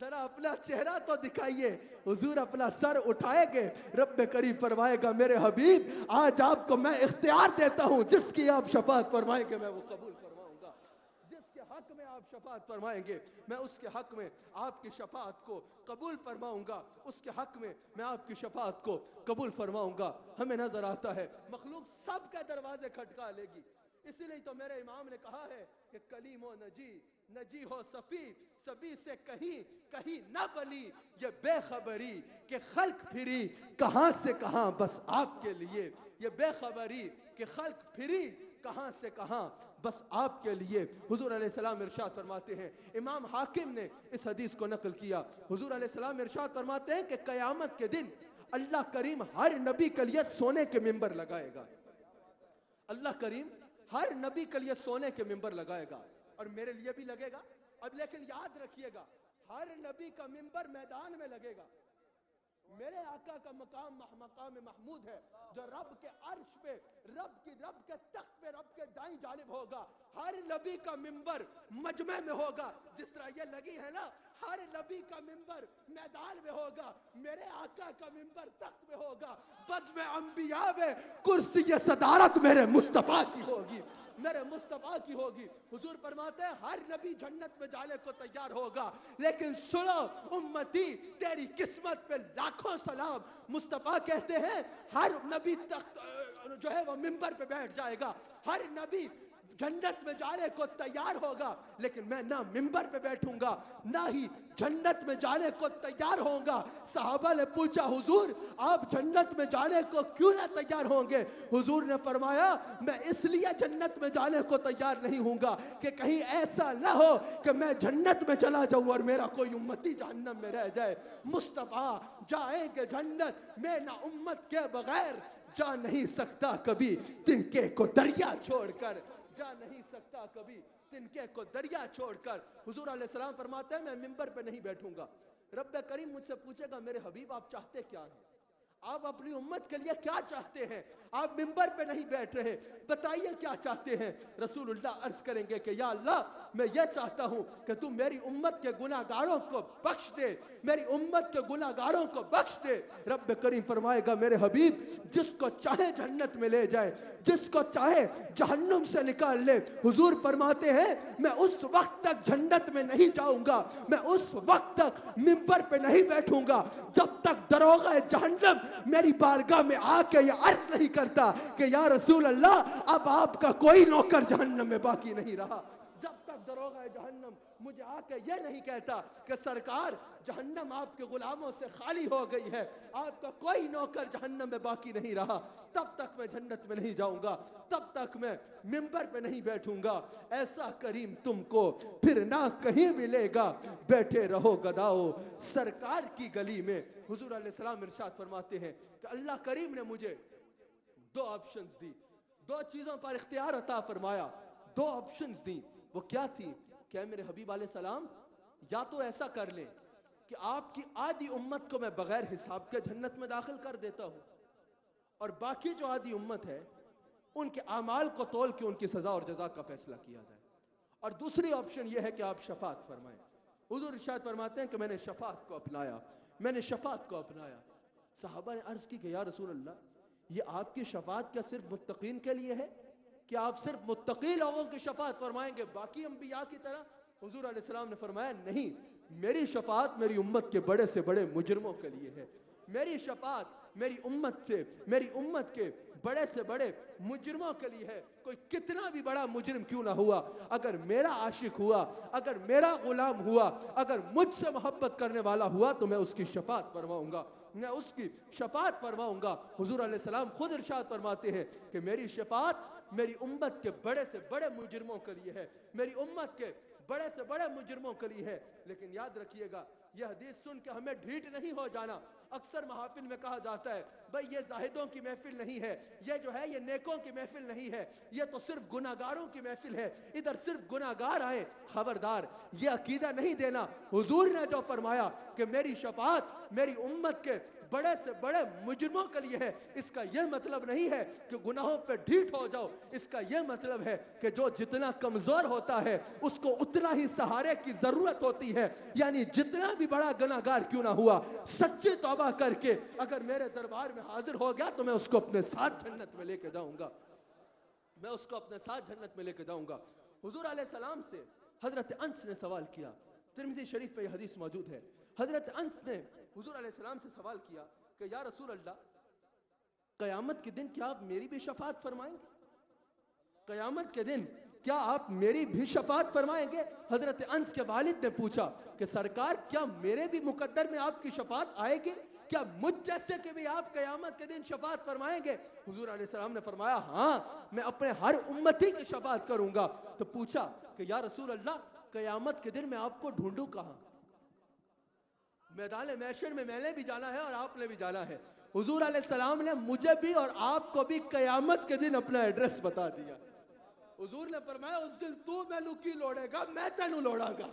ذرا اپنا چہرہ تو دکھائیے۔ حضور اپنا سر اٹھائے گے، رب کریم فرمائے گا میرے حبیب آج آپ کو میں اختیار دیتا ہوں، جس کی آپ شفاعت فرمائیں گے میں وہ قبول فرماؤں گا، جس کے حق میں آپ شفاعت فرمائیں گے میں اس کے حق میں آپ کی شفاعت کو قبول فرماؤں گا، اس کے حق میں میں آپ کی شفاعت کو قبول فرماؤں گا۔ ہمیں نظر آتا ہے مخلوق سب کے دروازے کھٹکا لے گی، اسی لیے تو میرے امام نے کہا ہے کہ کلیم و نجی، نجی ہو صفی، سبھی سے کہیں نہ بلی، یہ بے خبری کہ خلق پھری کہاں سے کہاں بس آپ کے لیے، یہ بے خبری کہ خلق پھری کہاں سے کہاں بس آپ کے لیے۔ حضور علیہ السلام ارشاد فرماتے ہیں، امام حاکم نے اس حدیث کو نقل کیا، حضور علیہ السلام ارشاد فرماتے ہیں کہ قیامت کے دن اللہ کریم ہر نبی کے لیے سونے کے ممبر لگائے گا، اللہ کریم ہر نبی کے لیے سونے کے ممبر لگائے گا، اور میرے لیے بھی لگے گا۔ اب لیکن یاد رکھیے گا، ہر نبی کا ممبر میدان میں لگے گا، میرے آقا کا مقام محمود ہے جو رب کے عرش پہ، رب کے تخت پہ، رب کے دائیں جانب ہوگا۔ ہر نبی کا ممبر مجمع میں ہوگا، جس طرح یہ لگی ہے نا، ہر نبی کا ممبر میدان میں ہوگا، میرے آقا کا ممبر تخت میں ہوگا، بزم انبیاء میں کرسی صدارت میرے مصطفیٰ کی ہوگی، میرے مصطفیٰ کی ہوگی۔ حضور فرماتے ہیں ہر نبی جنت میں جانے کو تیار ہوگا، لیکن سنو امتی تیری قسمت پہ لاکھوں سلام۔ مصطفیٰ کہتے ہیں ہر نبی تخت جو ہے وہ ممبر پہ بیٹھ جائے گا، ہر نبی جنت میں جانے کو تیار ہوگا، لیکن میں نہ ممبر پہ بیٹھوں گا نہ ہی جنت میں جانے کو تیار ہوں گا۔ صحابہ نے پوچھا حضور آپ جنت میں جانے کو کیوں نہ تیار ہوں گے؟ حضور نے فرمایا میں اس لیے جنت میں جانے کو تیار نہیں ہوں گا کہ کہیں ایسا نہ ہو کہ میں جنت میں چلا جاؤں اور میرا کوئی امتی جہنم میں رہ جائے۔ مصطفیٰ جائیں گے جنت، میں نہ امت کے بغیر جا نہیں سکتا کبھی تنکے کو دریا چھوڑ کر، جا نہیں سکتا کبھی تنکے کو دریا چھوڑ کر۔ حضور علیہ السلام فرماتے ہیں میں ممبر پہ نہیں بیٹھوں گا، رب کریم مجھ سے پوچھے گا میرے حبیب آپ چاہتے کیا ہیں، آپ اپنی امت کے لیے کیا چاہتے ہیں؟ آپ ممبر پہ نہیں بیٹھ رہے، بتائیے کیا چاہتے ہیں؟ رسول اللہ عرض کریں گے کہ یا اللہ میں یہ چاہتا ہوں کہ تم میری امت کے گناہگاروں کو بخش دے، میری امت کے گناہگاروں کو بخش دے۔ رب کریم فرمائے گا میرے حبیب جس کو چاہے جنت میں لے جائے، جس کو چاہے جہنم سے نکال لے۔ حضور فرماتے ہیں میں اس وقت تک جنت میں نہیں جاؤں گا، میں اس وقت تک ممبر پہ نہیں بیٹھوں گا جب تک دروغہ جہنم میری بارگاہ میں آ کے یہ عرض نہیں کرتا کہ یا رسول اللہ اب آپ کا کوئی نوکر جہنم میں باقی نہیں رہا، جب تک دروغہ جہنم مجھے آ کے یہ نہیں کہتا کہ سرکار جہنم آپ کے غلاموں سے خالی ہو گئی ہے، آپ کا کوئی نوکر جہنم میں باقی نہیں رہا، تب تک میں جنت میں نہیں جاؤں گا، تب تک میں ممبر پہ نہیں بیٹھوں گا۔ ایسا کریم تم کو پھر نہ کہیں ملے گا، بیٹھے رہو گداؤ سرکار کی گلی میں۔ حضور علیہ السلام ارشاد فرماتے ہیں کہ اللہ کریم نے مجھے دو آپشنز دی، دو چیزوں پر اختیار عطا فرمایا، دو آپشنز دی۔ وہ کیا تھی کہ میرے حبیب علیہ السلام یا تو ایسا کر لیں کہ آپ کی آدھی امت کو میں بغیر حساب کے جنت میں داخل کر دیتا ہوں، اور باقی جو آدھی امت ہے ان کے اعمال کو تول کے ان کی سزا اور جزا کا فیصلہ کیا جائے، اور دوسری آپشن یہ ہے کہ آپ شفاعت فرمائیں۔ حضور ارشاد فرماتے ہیں کہ میں نے شفاعت کو اپنایا، میں نے شفاعت کو اپنایا۔ صحابہ نے عرض کی کہ یا رسول اللہ یہ آپ کی شفاعت کیا صرف متقین کے لیے ہے کہ آپ صرف متقی لوگوں کی شفاعت فرمائیں گے باقی انبیاء کی طرح؟ حضور علیہ السلام نے فرمایا نہیں، میری شفاعت میری امت کے بڑے سے بڑے مجرموں کے لیے ہے، میری شفاعت میری امت کے بڑے سے بڑے مجرموں کے لیے ہے۔ کوئی کتنا بھی بڑا مجرم کیوں نہ ہوا، اگر میرا عاشق ہوا، اگر میرا غلام ہوا، اگر مجھ سے محبت کرنے والا ہوا تو میں اس کی شفاعت فرماؤں گا، میں اس کی شفاعت فرماؤں گا۔ حضور علیہ السلام خود ارشاد فرماتے ہیں کہ میری شفاعت میری امت کے بڑے سے بڑے مجرموں کے لیے ہے، میری امت کے بڑے سے بڑے مجرموں کے لیے ہے۔ لیکن یاد رکھیے گا یہ حدیث سن کے ہمیں ڈھیٹ نہیں ہو جانا۔ اکثر محافل میں کہا جاتا ہے بھئی یہ زاہدوں کی محفل نہیں ہے، یہ جو ہے یہ نیکوں کی محفل نہیں ہے، یہ تو صرف گناہگاروں کی محفل ہے، ادھر صرف گناہگار آئے۔ خبردار یہ عقیدہ نہیں دینا۔ حضور نے جو فرمایا کہ میری شفاعت میری امت کے بڑے سے بڑے مجرموں کے لیے ہے، اس کا یہ مطلب نہیں ہے کہ گناہوں پہ ڈھیٹ ہو جاؤ، اس کا یہ مطلب ہے کہ جو جتنا کمزور ہوتا ہے اس کو اتنا ہی سہارے کی ضرورت ہوتی ہے۔ یعنی جتنا بھی بڑا گناہگار کیوں نہ ہوا، سچی توبہ کر کے اگر میرے دربار میں حاضر ہو گیا تو میں اس کو اپنے ساتھ جنت میں لے کے جاؤں گا، میں اس کو اپنے ساتھ جنت میں لے کے جاؤں گا۔ حضور علیہ السلام سے حضرت انس نے سوال کیا، ترمذی شریف پہ یہ حدیث موجود ہے۔ حضرت انس نے حضور علیہ السلام سے سوال کیا کہ یا رسول اللہ قیامت کے دن کیا آپ میری بھی شفاعت فرمائیں گے؟ قیامت کے دن کیا آپ میری بھی شفاعت فرمائیں گے؟ حضرت انس کے والد نے پوچھا کہ سرکار کیا میرے بھی مقدر میں آپ کی شفاعت آئے گی؟ کیا مجھ جیسے کہ بھی آپ قیامت کے دن شفاعت فرمائیں گے؟ حضور علیہ السلام نے فرمایا ہاں میں اپنے ہر امتی کی شفاعت کروں گا۔ تو پوچھا کہ یا رسول اللہ قیامت کے دن میں آپ کو ڈھونڈوں کہاں؟ میدان محشر میں میں نے بھی جانا ہے اور آپ نے بھی جانا ہے۔ حضور علیہ السلام نے مجھے بھی اور آپ کو بھی قیامت کے دن اپنا ایڈریس بتا دیا۔ حضور نے فرمایا اس دن تو مینوں کی لوڑے گا، میں تینوں لوڑاں گا،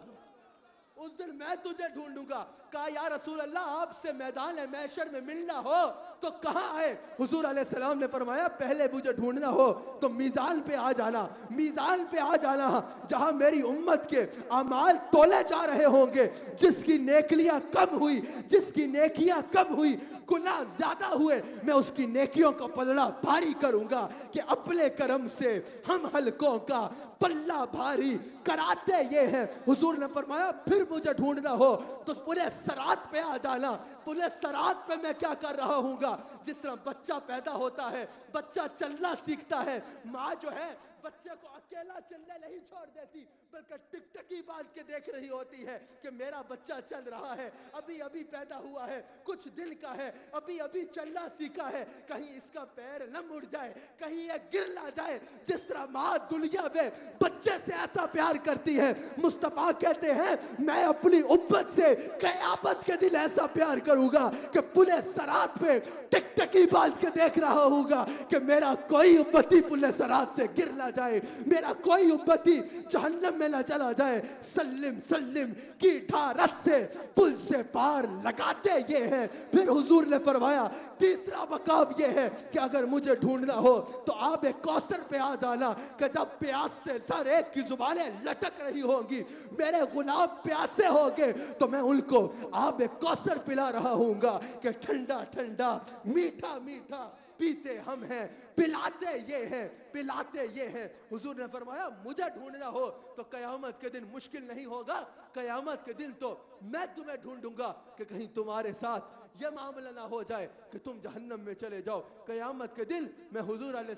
اس دن میں تجھے ڈھونڈوں گا۔ کہا یا رسول اللہ آپ سے میدان محشر میں ملنا ہو تو کہاں آئے؟ حضور علیہ السلام نے فرمایا پہلے مجھے ڈھونڈنا ہو تو میزان پہ آ جانا، میزان پہ آ جانا جہاں میری امت کے اعمال تولے جا رہے ہوں گے۔ جس کی نیکیاں کم ہوئی، جس کی نیکیاں کم ہوئی، گناہ زیادہ ہوئے، میں اس کی نیکیوں کا پلڑا بھاری کروں گا کہ اپنے کرم سے ہم ہلکوں کا پلہ بھاری کراتے یہ ہیں۔ حضور نے فرمایا پھر مجھے ڈھونڈنا ہو تو پورے سرات پہ آ جانا۔ پورے سرات پہ میں کیا کر رہا ہوں گا؟ جس طرح بچہ پیدا ہوتا ہے، بچہ چلنا سیکھتا ہے، ماں جو ہے بچے کو اکیلا چلنے نہیں چھوڑ دیتی بلکہ ٹک ٹکی باندھ کے دیکھ رہی ہوتی ہے کہ میرا بچہ چل رہا ہے، ابھی ابھی پیدا ہوا ہے، کچھ دل کا ہے، ابھی ابھی چلنا سیکھا ہے، کہیں اس کا پیر نہ مڑ جائے، کہیں یہ گر نہ جائے۔ جس طرح ماں دنیا میں بچے سے ایسا پیار کرتی ہے، مصطفیٰ کہتے ہیں میں اپنی امت سے قیامت کے دن ایسا پیار کروں گا کہ پلے سرات پہ ٹک ٹکی باندھ کے دیکھ رہا ہوں گا کہ میرا کوئی امتی پلے سرات سے گر نہ جائے، میرا کوئی امتی جہنم میں نہ چلا جائے۔ سلم سلم کی ڈھارس سے پل سے پار لگاتے یہ ہیں۔ پھر حضور نے فرمایا تیسرا مقام یہ ہے کہ اگر مجھے ڈھونڈنا ہو تو آب کوثر پہ آ جانا کہ جب پیاس سے سر ایک کی زبانیں لٹک رہی ہوں گی، میرے غلام پیاسے ہوں گے تو میں ان کو آب کوثر پلا رہا ہوں گا کہ ٹھنڈا ٹھنڈا میٹھا میٹھا پیتے ہم ہیں، پلاتے یہ ہیں، پلاتے یہ ہیں۔ حضور نے فرمایا مجھے ڈھونڈنا ہو تو قیامت کے دن مشکل نہیں ہوگا، قیامت کے دن تو میں تمہیں ڈھونڈوں گا کہ کہیں تمہارے ساتھ یہ معاملہ نہ ہو جائے کہ تم جہنم میں چلے جاؤ۔ قیامت کے دن میں حضور علیہ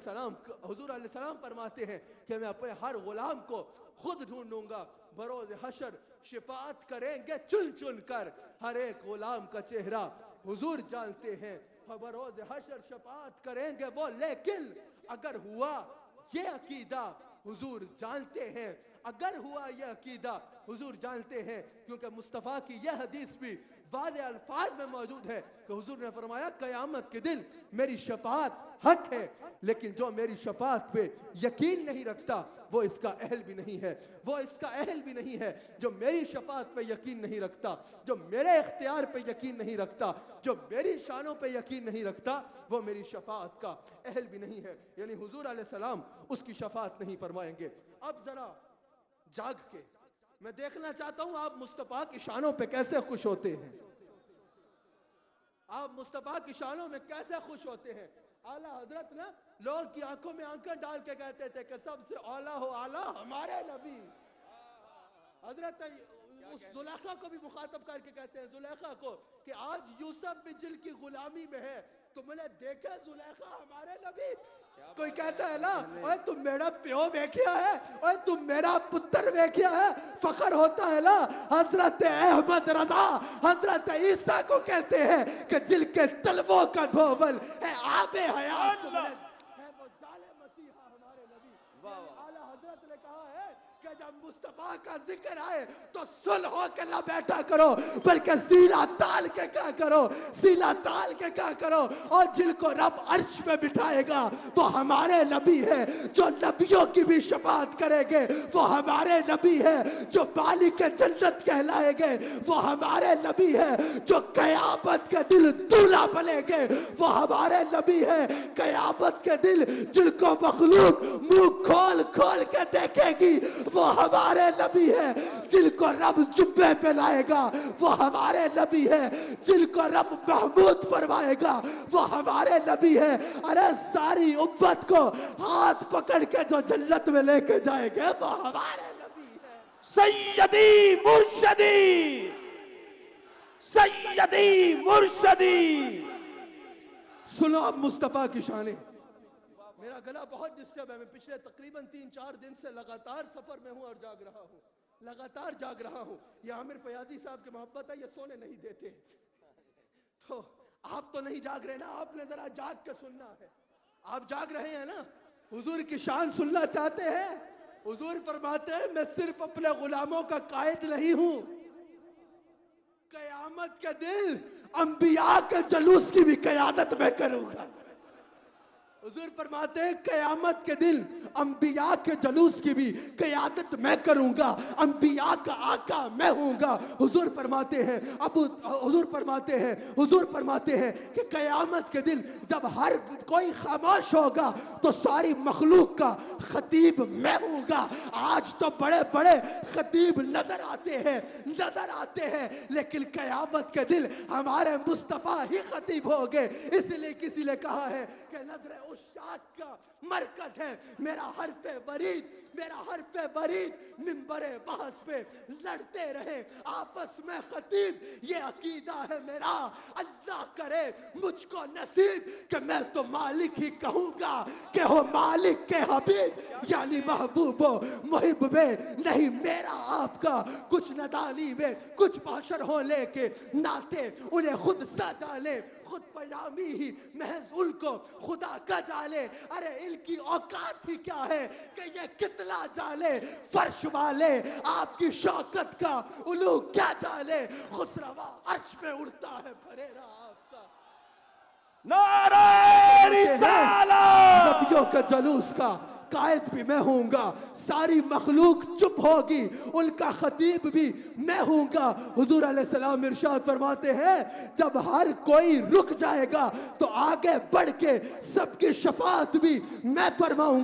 السلام فرماتے ہیں کہ میں اپنے ہر غلام کو خود ڈھونڈوں گا۔ بروز حشر شفاعت کریں گے چن چن کر، ہر ایک غلام کا چہرہ حضور جانتے ہیں۔ بروز حشر شفاعت کریں گے وہ، لیکن اگر ہوا یہ عقیدہ حضور جانتے ہیں، اگر ہوا یہ عقیدہ حضور جانتے ہیں، کیونکہ مصطفیٰ کی یہ حدیث بھی واضح الفاظ میں موجود ہے کہ حضور نے فرمایا قیامت کے دن میری شفاعت حق ہے، لیکن جو میری شفاعت پہ یقین نہیں رکھتا وہ اس کا اہل بھی نہیں ہے، وہ اس کا اہل بھی نہیں ہے۔ جو میری شفاعت پہ یقین نہیں رکھتا، جو میرے اختیار پہ یقین نہیں رکھتا، جو میری شانوں پہ یقین نہیں رکھتا، وہ میری شفاعت کا اہل بھی نہیں ہے۔ یعنی حضور علیہ السلام اس کی شفاعت نہیں فرمائیں گے۔ اب ذرا جاگ کے میں دیکھنا چاہتا ہوں آپ مصطفیٰ کی شانوں پہ کیسے خوش ہوتے ہیں، آپ مصطفیٰ کی شانوں میں کیسے خوش ہوتے ہیں۔ اعلیٰ حضرت نا لوگ کی آنکھوں میں آنکھیں ڈال کے کہتے تھے کہ سب سے اعلیٰ ہو اعلیٰ ہمارے نبی۔ حضرت اس زلیخا کو بھی مخاطب کر کے کہتے ہیں، زلیخا کو کہ آج یوسف بھی جل کی غلامی میں ہے، تم نے دیکھا زلیخا ہمارے نبی۔ کوئی کہتا ہے نا اوے تم میرا پیو بیکھیا ہے، اوے تم میرا پتر بیکھیا ہے، فخر ہوتا ہے نا۔ حضرت احمد رضا حضرت عیسیٰ کو کہتے ہیں کہ جل کے تلووں کا دھوبل ہے آب حیات ہے وہ جال مسیحا ہمارے نبی۔ اعلیٰ حضرت نے کہا ہے کہ جب مصطفیٰ کا ذکر آئے تو سن ہو کے نہ بیٹھا کرو بلکہ سینہ تال کے کہا کرو، سینہ تال کے کہا کرو۔ اور جن کو رب عرش پہ بٹھائے گا وہ ہمارے نبی ہے، جو نبیوں کی بھی شفاعت کریں گے وہ ہمارے نبی ہے، جو مالک جنت کہلائیں گے وہ ہمارے نبی ہے، جو قیامت کے دن دولہا بنیں گے وہ ہمارے نبی ہے۔ قیامت کے دن جن کو مخلوق منہ کھول کھول کے دیکھے گی وہ ہمارے نبی ہے، جن کو رب جبے پہ لائے گا وہ ہمارے نبی ہے، جن کو رب محمود فرمائے گا وہ ہمارے نبی ہے۔ ارے ساری امت کو ہاتھ پکڑ کے جو جنت میں لے کے جائیں گے وہ ہمارے نبی ہے۔ سیدی مرشدی، سیدی مرشدی۔ سنو اب مصطفیٰ کی شانیں، میرا گلا بہت ڈسٹرب ہے، میں پچھلے تقریباً 3-4 دن سے لگاتار سفر میں ہوں اور جاگ رہا ہوں، لگاتار جاگ رہا ہوں۔ یہ عامر فیاضی صاحب کی محبت ہے، یہ سونے نہیں دیتے۔ تو آپ تو نہیں جاگ رہے نا، آپ نے ذرا جاگ کے سننا ہے۔ آپ جاگ رہے ہیں نا، حضور کی شان سننا چاہتے ہیں؟ حضور فرماتے ہیں میں صرف اپنے غلاموں کا قائد نہیں ہوں، قیامت کے دن انبیاء کے جلوس کی بھی قیادت میں کروں گا۔ حضور فرماتے ہیں قیامت کے دن انبیاء کے جلوس کی بھی قیادت میں کروں گا، انبیاء کا آقا میں ہوں گا۔ حضور فرماتے ہیں کہ قیامت کے دن جب ہر کوئی خاموش ہوگا تو ساری مخلوق کا خطیب میں ہوں گا۔ آج تو بڑے بڑے خطیب نظر آتے ہیں لیکن قیامت کے دن ہمارے مصطفیٰ ہی خطیب ہوگے۔ اس لیے کسی نے کہا ہے کہ نظر عشاق کا مرکز ہے میرا حرف ورید، منبر بحث پہ لڑتے رہے آپس میں خطیب، یہ عقیدہ ہے میرا۔ اللہ کرے مجھ کو نصیب کہ میں تو مالک ہی کہوں گا کہ ہو مالک کے حبیب، یعنی محبوب و محب میں نہیں میرا آپ کا کچھ ندانی میں کچھ باشر ہو لے کے ناتے انہیں خود سجا لے، خود پیامی ہی محض ان کو خدا کا جالے۔ ارے ان کی اوقات ہی کیا ہے کہ یہ کتنا جالے، فرش والے آپ کی شوکت کا علو کیا جالے، خسروا عرش پہ اڑتا ہے پھریرا آپ کا۔ نعرہ رسالت! نبیوں کے جلوس کا قائد بھی میں ہوں گا، ساری مخلوق چپ ہوگی، ان کا خطیب بھی میں ہوں گا۔ حضور علیہ السلام ارشاد فرماتے ہیں جب ہر کوئی رک جائے گا تو آگے بڑھ کے سب کی شفاعت بھی میں فرماؤں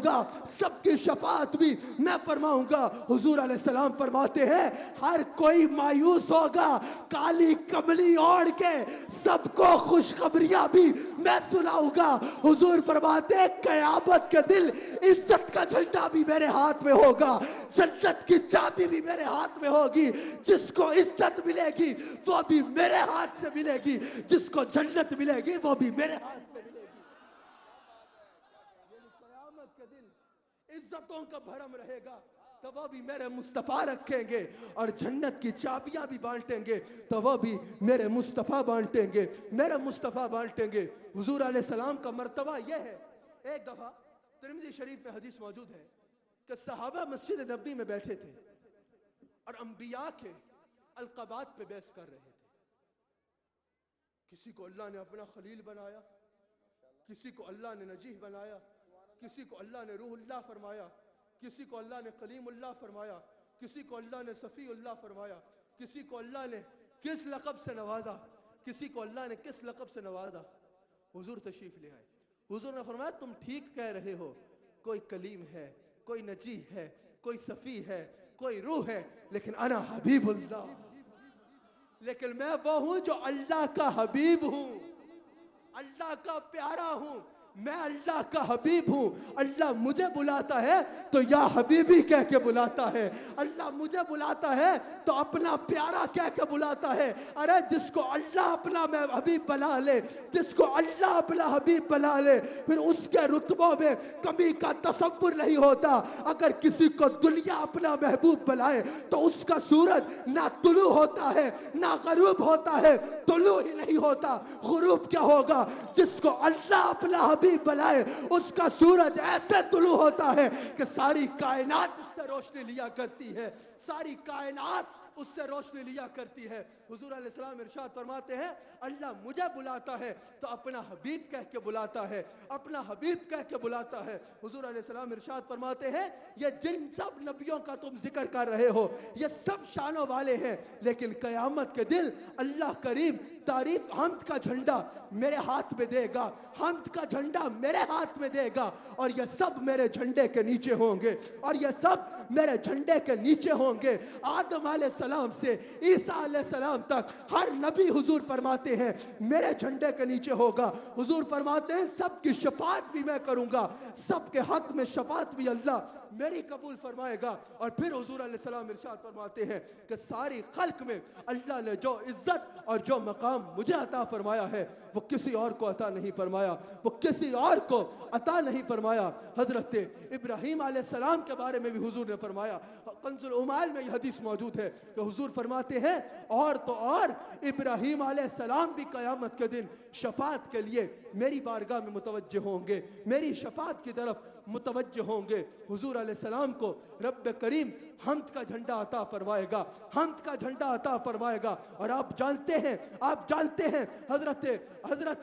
گا، حضور علیہ السلام فرماتے ہیں ہر کوئی مایوس ہوگا، کالی کملی اوڑھ کے سب کو خوشخبریاں بھی میں سناؤں گا۔ حضور فرماتے ہیں قیامت کے دن عزت کا جھنڈا بھی میرے ہاتھ میں ہوگا، جنت کی چابی بھی میرے ہاتھ میں ہوگی، جس کو عزت ملے گی وہ بھی میرے ہاتھ سے ملے گی، جس کو جنت ملے گی وہ بھی میرے ہاتھ سے ملے گی۔ قیامت کے دن عزتوں کا بھرم رہے گا تو وہ بھی میرے مصطفیٰ رکھیں گے، اور جنت کی چابیاں بھی بانٹیں گے تو وہ بھی میرے مصطفیٰ بانٹیں گے۔ حضور علیہ السلام کا مرتبہ یہ ہے، ایک دفعہ ترمذی شریف میں حدیث موجود ہے کہ صحابہ مسجد نبوی میں بیٹھے تھے اور انبیاء کے القابات پہ بحث کر رہے تھے۔ کسی کو اللہ نے اپنا خلیل بنایا، کسی کو اللہ نے نجیح بنایا، کسی کو اللہ نے روح اللہ فرمایا، کسی کو اللہ نے کلیم اللہ فرمایا، کسی کو اللہ نے صفی اللہ فرمایا، کسی کو اللہ نے کس لقب سے نوازا، کسی کو اللہ نے کس لقب سے نوازا۔ حضور تشریف لے آئے، حضور نے فرمایا تم ٹھیک کہہ رہے ہو، کوئی کلیم ہے، کوئی نجیح ہے، کوئی صفی ہے، کوئی روح ہے، لیکن انا حبیب اللہ، لیکن میں وہ ہوں جو اللہ کا حبیب ہوں، اللہ کا پیارا ہوں، میں اللہ کا حبیب ہوں۔ اللہ مجھے بلاتا ہے تو یا حبیبی کہہ کے بلاتا ہے، اللہ مجھے بلاتا ہے تو اپنا پیارا کہہ کے بلاتا ہے۔ ارے جس کو اللہ اپنا حبیب بنا لے، جس کو اللہ اپنا حبیب بنا لے، پھر اس کے رتبوں میں کمی کا تصور نہیں ہوتا۔ اگر کسی کو دنیا اپنا محبوب بنائے تو اس کا سورج نہ طلوع ہوتا ہے نہ غروب ہوتا ہے، طلوع ہی نہیں ہوتا، غروب کیا ہوگا؟ جس کو اللہ اپنا حبیب بنائے اس کا سورج ایسے طلوع ہوتا ہے کہ ساری کائنات اس سے روشنی لیا کرتی ہے، ساری کائنات اس سے روشنی لیا کرتی ہے۔ حضور علیہ السلام ارشاد فرماتے ہیں اللہ مجھے بلاتا ہے تو اپنا حبیب کہہ کے بلاتا ہے، اپنا حبیب کہہ کے بلاتا ہے۔ حضور علیہ السلام ارشاد فرماتے ہیں یہ جن سب نبیوں کا تم ذکر کر رہے ہو یہ سب شانوں والے ہیں، لیکن قیامت کے دن اللہ کریم تعریف حمد کا جھنڈا میرے ہاتھ میں دے گا، حمد کا جھنڈا میرے ہاتھ میں دے گا، اور یہ سب میرے جھنڈے کے نیچے ہوں گے، اور یہ سب میرے جھنڈے کے نیچے ہوں گے۔ آدم علیہ السلام سے عیسیٰ علیہ السلام تک ہر نبی حضور فرماتے ہیں میرے جھنڈے کے نیچے ہوگا. حضور فرماتے ہیں سب کی شفاعت بھی میں کروں گا, سب کے حق میں شفاعت بھی اللہ میری قبول فرمائے گا. اور پھر حضور علیہ السلام ارشاد فرماتے ہیں کہ ساری خلق میں اللہ نے جو عزت اور جو مقام مجھے عطا فرمایا ہے وہ کسی اور کو عطا نہیں فرمایا, وہ کسی اور کو عطا نہیں فرمایا. حضرت ابراہیم علیہ السلام کے بارے میں بھی حضور نے فرمایا, کنز العمال میں یہ حدیث موجود ہے کہ حضور فرماتے ہیں اور تو اور ابراہیم علیہ السلام بھی قیامت کے دن شفاعت کے لیے میری بارگاہ میں متوجہ ہوں گے, میری شفاعت کی طرف متوجہ ہوں گے. حضور علیہ السلام کو رب کریم حمد کا جھنڈا عطا فرمائے گا, حمد کا جھنڈا عطا فرمائے گا. اور آپ جانتے ہیں حضرت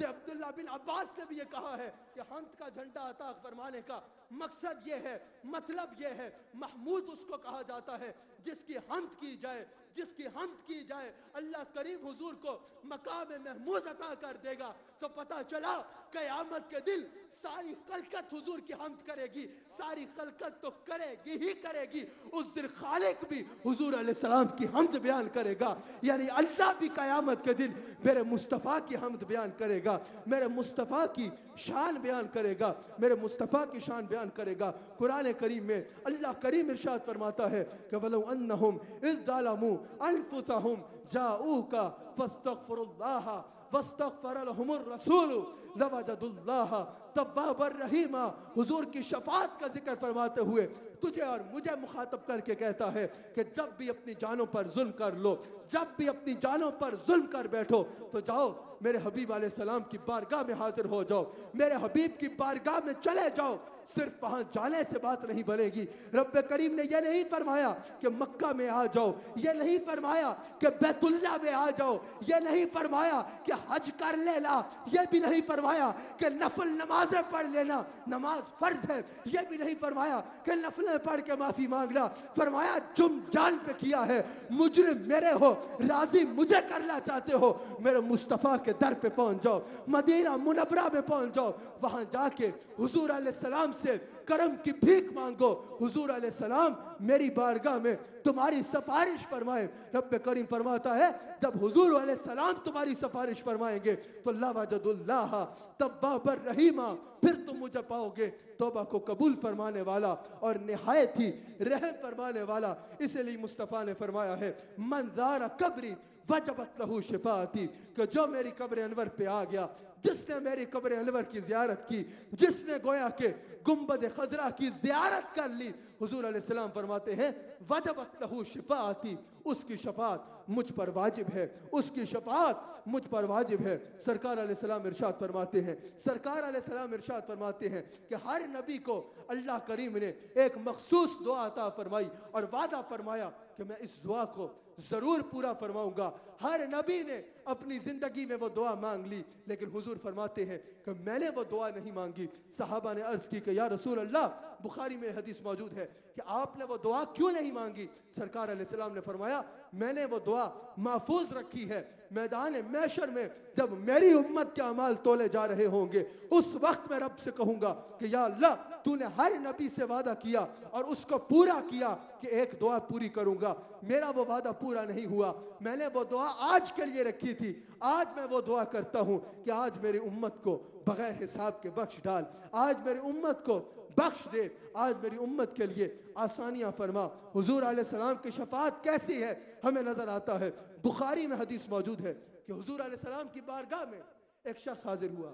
عبداللہ بن عباس نے بھی یہ کہا ہے کہ حمد کا جھنڈا عطا فرمانے کا مقصد یہ ہے, مطلب یہ ہے, محمود اس کو کہا جاتا ہے جس کی حمد کی جائے, جس کی حمد کی جائے. اللہ کریم حضور کو مقام محمود عطا کر دے گا. تو پتہ چلا قیامت کے دن ساری خلقت حضور کی حمد کرے گی, ساری خلقت تو کرے گی ہی کرے گی. اس دن خالق بھی حضور علیہ السلام کی حمد بیان کرے گا, یعنی اللہ بھی قیامت کے دن میرے مصطفیٰ کی حمد بیان کرے گا, میرے مصطفیٰ کی شان بیان کرے گا, میرے مصطفیٰ کی شان بیان کرے گا. قرآن کریم میں اللہ کریم ارشاد فرماتا ہے کہ وَلَوْ أَنَّهُمْ إِذْ ظَلَمُوا أَنفُسَهُمْ جَاءُوكَ فَاسْتَغْفِرُوا اللَّهَ وَاسْتَغْفَرَ لَهُمُ الرَّسُولُ لَوَجَدُوا اللَّهَ توابا رحیما. حضور کی شفاعت کا ذکر فرماتے ہوئے تجھے اور مجھے مخاطب کر کے کہتا ہے کہ جب بھی اپنی جانوں پر ظلم کر لو, جب بھی اپنی جانوں پر ظلم کر بیٹھو تو جاؤ میرے حبیب علیہ السلام کی بارگاہ میں حاضر ہو جاؤ, میرے حبیب کی بارگاہ میں چلے جاؤ. صرف وہاں جانے سے بات نہیں بنے گی. رب کریم نے یہ نہیں فرمایا کہ مکہ میں آ جاؤ, یہ نہیں فرمایا کہ بیت اللہ میں آ جاؤ, یہ نہیں فرمایا کہ حج کر لینا, یہ بھی نہیں فرمایا کہ نفل نمازیں پڑھ لینا, نماز فرض ہے, یہ بھی نہیں فرمایا کہ نفلیں پڑھ کے معافی مانگنا. فرمایا جم جان پہ کیا ہے, مجرم میرے ہو, راضی مجھے کرنا چاہتے ہو, میرے مصطفیٰ کے در پہ پہنچ جاؤ, مدینہ منورہ میں پہنچ جاؤ, وہاں جا کے حضور علیہ السلام سے کرم کی بھیک مانگو. حضور علیہ السلام میری بارگاہ میں تمہاری سفارش فرمائے. رب کریم فرماتا ہے جب حضور علیہ السلام تمہاری سفارش فرمائیں گے تو لا وجد اللہ توابا رحیما, پھر تم مجھے پاؤ گے توبہ کو قبول فرمانے والا اور نہایت ہی رحم فرمانے والا. اسی لیے مصطفیٰ نے فرمایا ہے من زار قبری وجبت لہو شفاعتی, کہ جو میری قبر انور پہ آ گیا, جس نے میری قبر انور کی زیارت کی, جس نے گویا کہ گنبد خضرا کی زیارت کر لی, حضور علیہ السلام فرماتے ہیں وجبت لہو شفاعتی, اس کی شفاعت مجھ پر واجب ہے, اس کی شفاعت مجھ پر واجب ہے. سرکار علیہ السلام ارشاد فرماتے ہیں, سرکار علیہ السلام ارشاد فرماتے ہیں کہ ہر نبی کو اللہ کریم نے ایک مخصوص دعا عطا فرمائی اور وعدہ فرمایا کہ میں اس دعا کو ضرور پورا فرماؤں گا. ہر نبی نے اپنی زندگی میں وہ دعا مانگ لی, لیکن حضور فرماتے ہیں کہ میں نے وہ دعا نہیں مانگی. صحابہ نے عرض کی کہ یا رسول اللہ, بخاری میں حدیث موجود ہے کہ آپ نے وہ دعا کیوں نہیں مانگی؟ سرکار علیہ السلام نے فرمایا میں نے وہ دعا محفوظ رکھی ہے, میدان محشر میں جب میری امت کے اعمال تولے جا رہے ہوں گے اس وقت میں رب سے کہوں گا کہ یا اللہ تو نے ہر نبی سے وعدہ کیا اور اس کو پورا کیا کہ ایک دعا پوری کروں گا, میرا وہ وعدہ پورا نہیں ہوا, میں نے وہ دعا آج کے لیے رکھی تھی, آج میں وہ دعا کرتا ہوں کہ آج میری امت کو بغیر حساب کے بخش ڈال, آج میری امت کو بخش دے, آج میری امت کے لیے آسانیاں فرما. حضور علیہ السلام کی شفاعت کیسی ہے ہمیں نظر آتا ہے. بخاری میں حدیث موجود ہے کہ حضور علیہ السلام کی بارگاہ میں ایک شخص حاضر ہوا,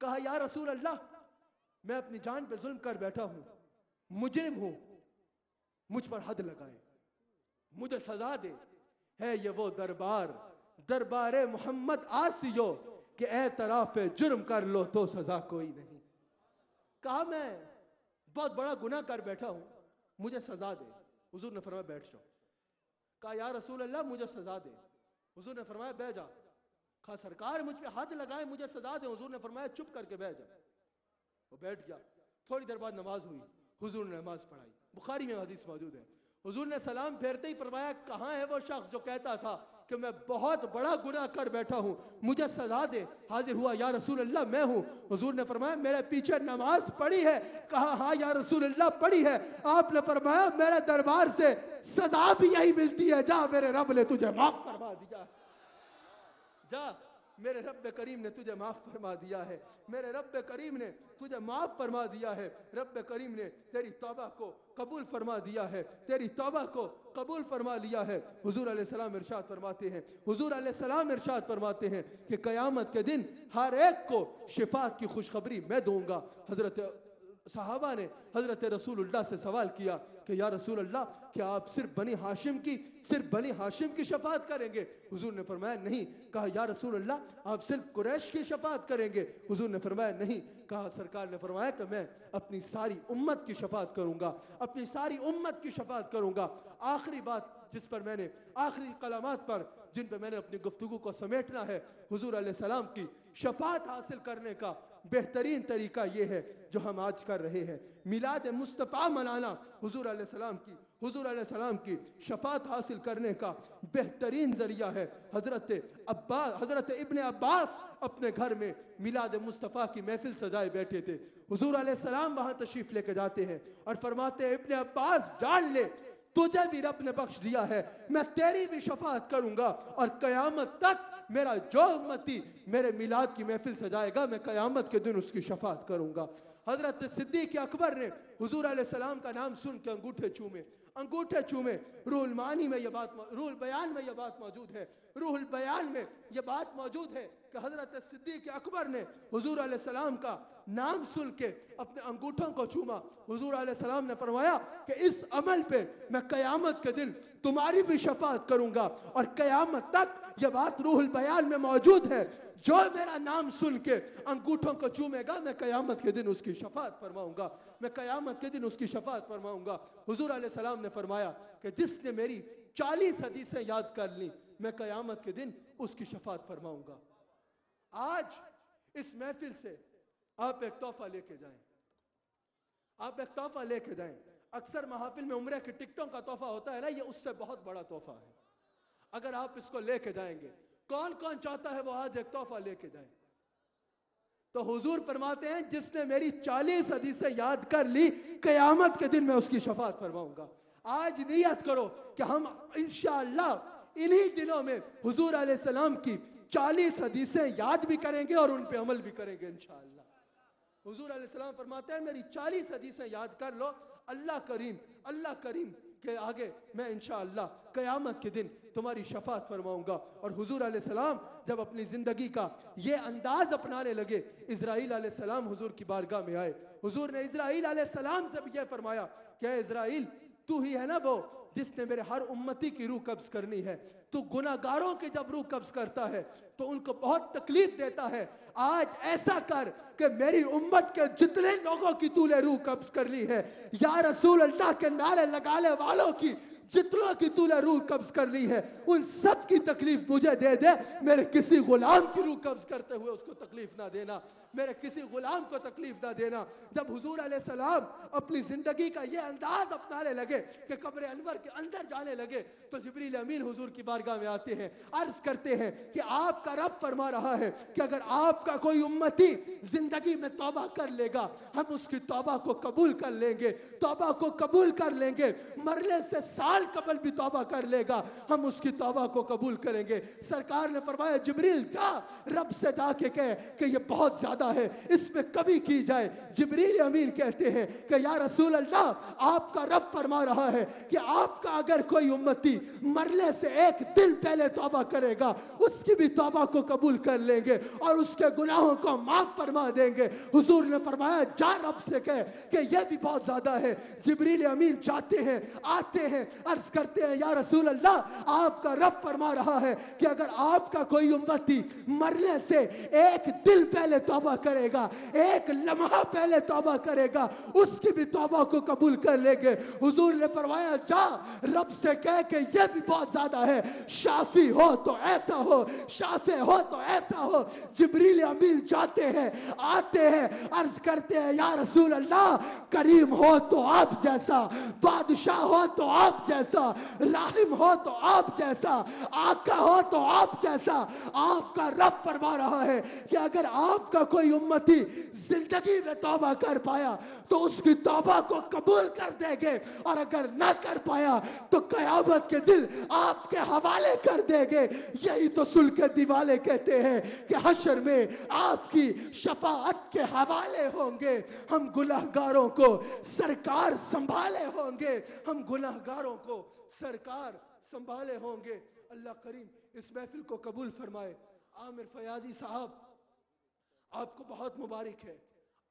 کہا یا رسول اللہ میں اپنی جان پہ ظلم کر بیٹھا ہوں, مجرم ہوں, مجھ پر حد لگائے, مجھے سزا دے. ہے یہ وہ دربار محمد آسیو کہ اعتراف جرم کر لو تو سزا کوئی نہیں. کہا میں بہت بڑا گناہ کر بیٹھا ہوں, مجھے سزا دے. حضور نے فرمایا بیٹھ جاؤ. کہا یا رسول اللہ مجھے سزا دے. حضور نے فرمایا بیٹھ جا. کہا سرکار مجھ پہ حد لگائے, مجھے سزا دے. حضور نے فرمایا چپ کر کے بیٹھ جا. وہ بیٹھ گیا. تھوڑی دیر بعد نماز ہوئی, حضور نے نماز پڑھائی. بخاری میں حدیث موجود ہے. حضور نے سلام پھیرتے ہی فرمایا کہاں ہے وہ شخص جو کہتا تھا کہ میں بہت بڑا گناہ کر بیٹھا ہوں, مجھے سزا دے. حاضر ہوا, یا رسول اللہ میں ہوں. حضور نے فرمایا میرے پیچھے نماز پڑھی ہے؟ کہا ہاں یا رسول اللہ پڑھی ہے. آپ نے فرمایا میرے دربار سے سزا بھی یہی ملتی ہے, جا میرے رب نے تجھے معاف فرما دیا, جا میرے رب کریم نے تجھے معاف فرما دیا ہے, میرے رب کریم نے تجھے معاف فرما دیا ہے, رب کریم نے تیری توبہ کو قبول فرما دیا ہے, تیری توبہ کو قبول فرما لیا ہے. حضور علیہ السلام ارشاد فرماتے ہیں, حضور علیہ السلام ارشاد فرماتے ہیں کہ قیامت کے دن ہر ایک کو شفاعت کی خوشخبری میں دوں گا. حضرت صحابہ نے حضرت رسول اللہ سے سوال کیا کہ یا رسول اللہ کیا آپ صرف بنی ہاشم کی شفاعت کریں گے؟ حضور نے فرمایا نہیں. کہا یا رسول اللہ آپ صرف قریش کی شفاعت کریں گے؟ حضور نے فرمایا نہیں. کہا سرکار نے فرمایا کہ میں اپنی ساری امت کی شفاعت کروں گا, اپنی ساری امت کی شفاعت کروں گا. آخری بات جس پر میں نے, آخری کلمات پر جن پہ میں نے اپنی گفتگو کو سمیٹنا ہے, حضور علیہ السلام کی شفاعت حاصل کرنے کا بہترین طریقہ یہ ہے جو ہم آج کر رہے ہیں, میلاد مصطفیٰ منانا. حضور علیہ السلام کی شفاعت حاصل کرنے کا بہترین ذریعہ ہے. حضرت ابن عباس اپنے گھر میں میلاد مصطفیٰ کی محفل سجائے بیٹھے تھے. حضور علیہ السلام وہاں تشریف لے کے جاتے ہیں اور فرماتے ہیں ابن عباس جان لے تجھے بھی رب نے بخش دیا ہے, میں تیری بھی شفاعت کروں گا, اور قیامت تک میرا جو امتی میرے میلاد کی محفل سجائے گا میں قیامت کے دن اس کی شفاعت کروں گا. حضرت صدیق اکبر نے حضور علیہ السلام کا نام سن کے انگوٹھے چومے. روح البیان میں یہ بات موجود ہے, روح البیان میں یہ بات موجود ہے کہ حضرت صدیق اکبر نے حضور علیہ السلام کا نام سن کے اپنے انگوٹھوں کو چوما. حضور علیہ السلام نے فرمایا کہ اس عمل پہ میں قیامت کے دن تمہاری بھی شفاعت کروں گا, اور قیامت تک یہ بات روح البیان میں موجود ہے, جو میرا نام سن کے انگوٹھوں کو چومے گا میں قیامت کے دن اس کی شفاعت فرماؤں گا, میں قیامت کے دن اس کی شفاعت فرماؤں گا. حضور علیہ السلام نے فرمایا کہ جس نے میری 40 حدیثیں یاد کر لیں میں قیامت کے دن اس کی شفاعت فرماؤں گا. آج اس محفل سے آپ ایک تحفہ لے کے جائیں, آپ ایک تحفہ لے کے جائیں. اکثر محافل میں عمرے کی ٹکٹوں کا تحفہ ہوتا ہے نا, یہ اس سے بہت بڑا تحفہ ہے. اگر آپ اس کو لے کے جائیں گے, کون کون چاہتا ہے وہ آج ایک تحفہ لے کے جائیں؟ تو حضور فرماتے ہیں جس نے میری 40 حدیثیں یاد کر لی قیامت کے دن میں اس کی شفاعت فرماؤں گا. آج نیت کرو کہ ہم انشاءاللہ انہی دنوں میں حضور علیہ السلام کی 40 حدیثیں یاد بھی کریں گے اور ان پہ عمل بھی کریں گے انشاءاللہ. حضور علیہ السلام فرماتے ہیں میری 40 حدیثیں یاد کر لو, اللہ کریم کہ آگے میں انشاءاللہ قیامت کے دن تمہاری شفاعت فرماؤں گا. اور حضور علیہ السلام جب اپنی زندگی کا یہ انداز اپنانے لگے, اسرائیل علیہ السلام حضور کی بارگاہ میں آئے. حضور نے اسرائیل علیہ السلام سے بھی یہ فرمایا کہ اے اسرائیل تو ہی ہے نا وہ جس نے میرے ہر امتی کی روح قبض کرنی ہے, تو گناہگاروں کی جب روح قبض کرتا ہے تو ان کو بہت تکلیف دیتا ہے. آج ایسا کر کہ میری امت کے جتنے لوگوں کی تو نے روح قبض کر لی ہے, یا رسول اللہ کے نعرے لگانے والوں کی جتنوں کی تو نے روح قبض کر لی ہے, ان سب کی تکلیف مجھے دے دے. میرے کسی غلام کی روح قبض کرتے ہوئے اس کو تکلیف نہ دینا, میرے کسی غلام کو تکلیف نہ دینا. جب حضور علیہ السلام اپنی زندگی کا یہ انداز اپنانے لگے کہ قبر انور کے اندر جانے لگے, تو جبریل امین حضور کی بارگاہ میں آتے ہیں, عرض کرتے ہیں کہ آپ کا رب فرما رہا ہے کہ اگر آپ کا کوئی امتی زندگی میں توبہ کر لے گا ہم اس کی توبہ کو قبول کر لیں گے, توبہ کو قبول کر لیں گے. مرنے سے سال قبل بھی توبہ کر لے گا ہم اس کی توبہ کو قبول کریں گے. سرکار نے فرمایا جبریل جا رب سے جا کے کہے کہ یہ بہت زیادہ ہے, اس میں کمی کی جائے. جبریل امین کہتے ہیں کہ یا رسول اللہ آپ کا رب فرما رہا ہے کہ آپ کا اگر کوئی امتی مرنے سے ایک دن پہلے توبہ کرے گا اس کی بھی توبہ کو قبول کر لیں گے اور اس کے گناہوں کو معاف فرما دیں گے. حضور نے فرمایا جا رب سے کہے کہ یہ بھی بہت زیادہ ہے. جبریل امین جاتے ہیں, آتے ہیں, عرض کرتے ہیں یا رسول اللہ آپ کا رب فرما رہا ہے کہ اگر آپ کا کوئی امتی مرنے سے ایک دن پہلے توبہ کرے گا, ایک لمحہ پہلے توبہ کرے گا, اس کی بھی توبہ کو قبول کر لیں گے. حضور نے فرمایا جا رب سے کہے کہ یہ بھی بہت زیادہ ہے, شافی ہو تو ایسا ہو, شافع ہو تو ایسا ہو. جبریل امین جاتے ہیں, آتے ہیں, عرض کرتے ہیں یا رسول اللہ کریم ہو تو آپ جیسا, بادشاہ ہو تو آپ جیسا, جیسا، رحیم ہو تو آپ جیسا، آقا ہو تو آپ جیسا۔ آپ کا رب فرما رہا ہے کہ اگر آپ کا کوئی امتی زندگی میں توبہ کر پایا تو اس کی توبہ کو قبول کر دیں گے، اور اگر نہ کر پایا تو قیامت کے دن آپ کے حوالے کر دیں گے۔ یہی تو سلک دیوالے کہتے ہیں کہ حشر میں آپ کی شفاعت کے حوالے ہوں گے۔ ہم گناہگاروں کو سرکار سنبھالے ہوں گے، ہم گناہگاروں کو سرکار سنبھالے ہوں گے۔ اللہ کریم اس محفل کو قبول فرمائے۔ عامر فیاضی صاحب، آپ کو بہت مبارک ہے،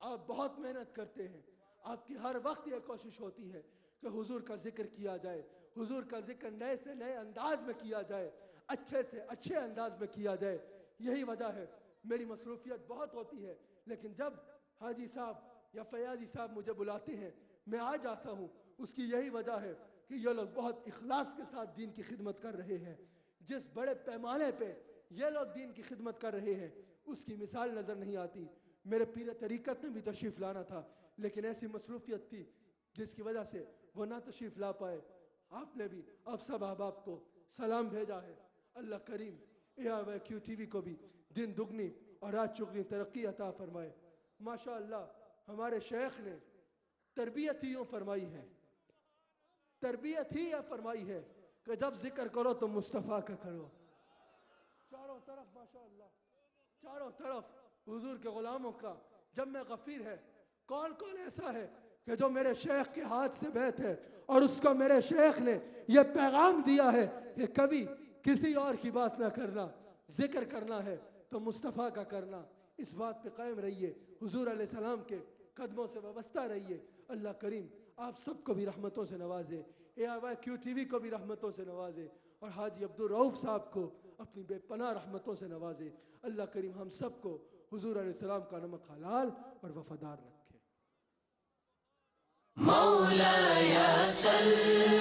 آپ بہت محنت کرتے ہیں، آپ کی ہر وقت یہ کوشش ہوتی ہے کہ حضور کا ذکر کیا جائے، حضور کا ذکر نئے سے نئے انداز میں کیا جائے، اچھے سے اچھے انداز میں کیا جائے۔ یہی وجہ ہے میری مصروفیت بہت ہوتی ہے، لیکن جب حاجی صاحب یا فیاضی صاحب مجھے بلاتے ہیں میں آ جاتا ہوں۔ اس کی یہی وجہ ہے کہ یہ لوگ بہت اخلاص کے ساتھ دین کی خدمت کر رہے ہیں۔ جس بڑے پیمانے پہ یہ لوگ دین کی خدمت کر رہے ہیں اس کی مثال نظر نہیں آتی۔ میرے پیر طریقت نے بھی تشریف لانا تھا، لیکن ایسی مصروفیت تھی جس کی وجہ سے وہ نہ تشریف لا پائے۔ آپ نے بھی آپ سب احباب کو سلام بھیجا ہے۔ اللہ کریم ARYQ TV کو بھی دن دگنی اور رات چگنی ترقی عطا فرمائے۔ ماشاءاللہ ہمارے شیخ نے تربیت ہی یوں فرمائی ہے، تربیت ہی یہ فرمائی ہے کہ جب ذکر کرو تو مصطفیٰ کا کرو۔ چاروں طرف ماشاءاللہ، چاروں طرف حضور کے غلاموں کا جمع غفیر ہے۔ کون کون ایسا ہے کہ جو میرے شیخ کے ہاتھ سے بیٹھ ہے اور اس کو میرے شیخ نے یہ پیغام دیا ہے کہ کبھی کسی اور کی بات نہ کرنا، ذکر کرنا ہے تو مصطفیٰ کا کرنا۔ اس بات پہ قائم رہیے، حضور علیہ السلام کے قدموں سے وابستہ رہیے۔ اللہ کریم آپ سب کو بھی رحمتوں سے نوازے، ARYQ TV کو بھی رحمتوں سے نوازے، اور حاجی عبدالرؤف صاحب کو اپنی بے پناہ رحمتوں سے نوازے۔ اللہ کریم ہم سب کو حضور علیہ السلام کا نمک حلال اور وفادار رکھے۔ مولاي صل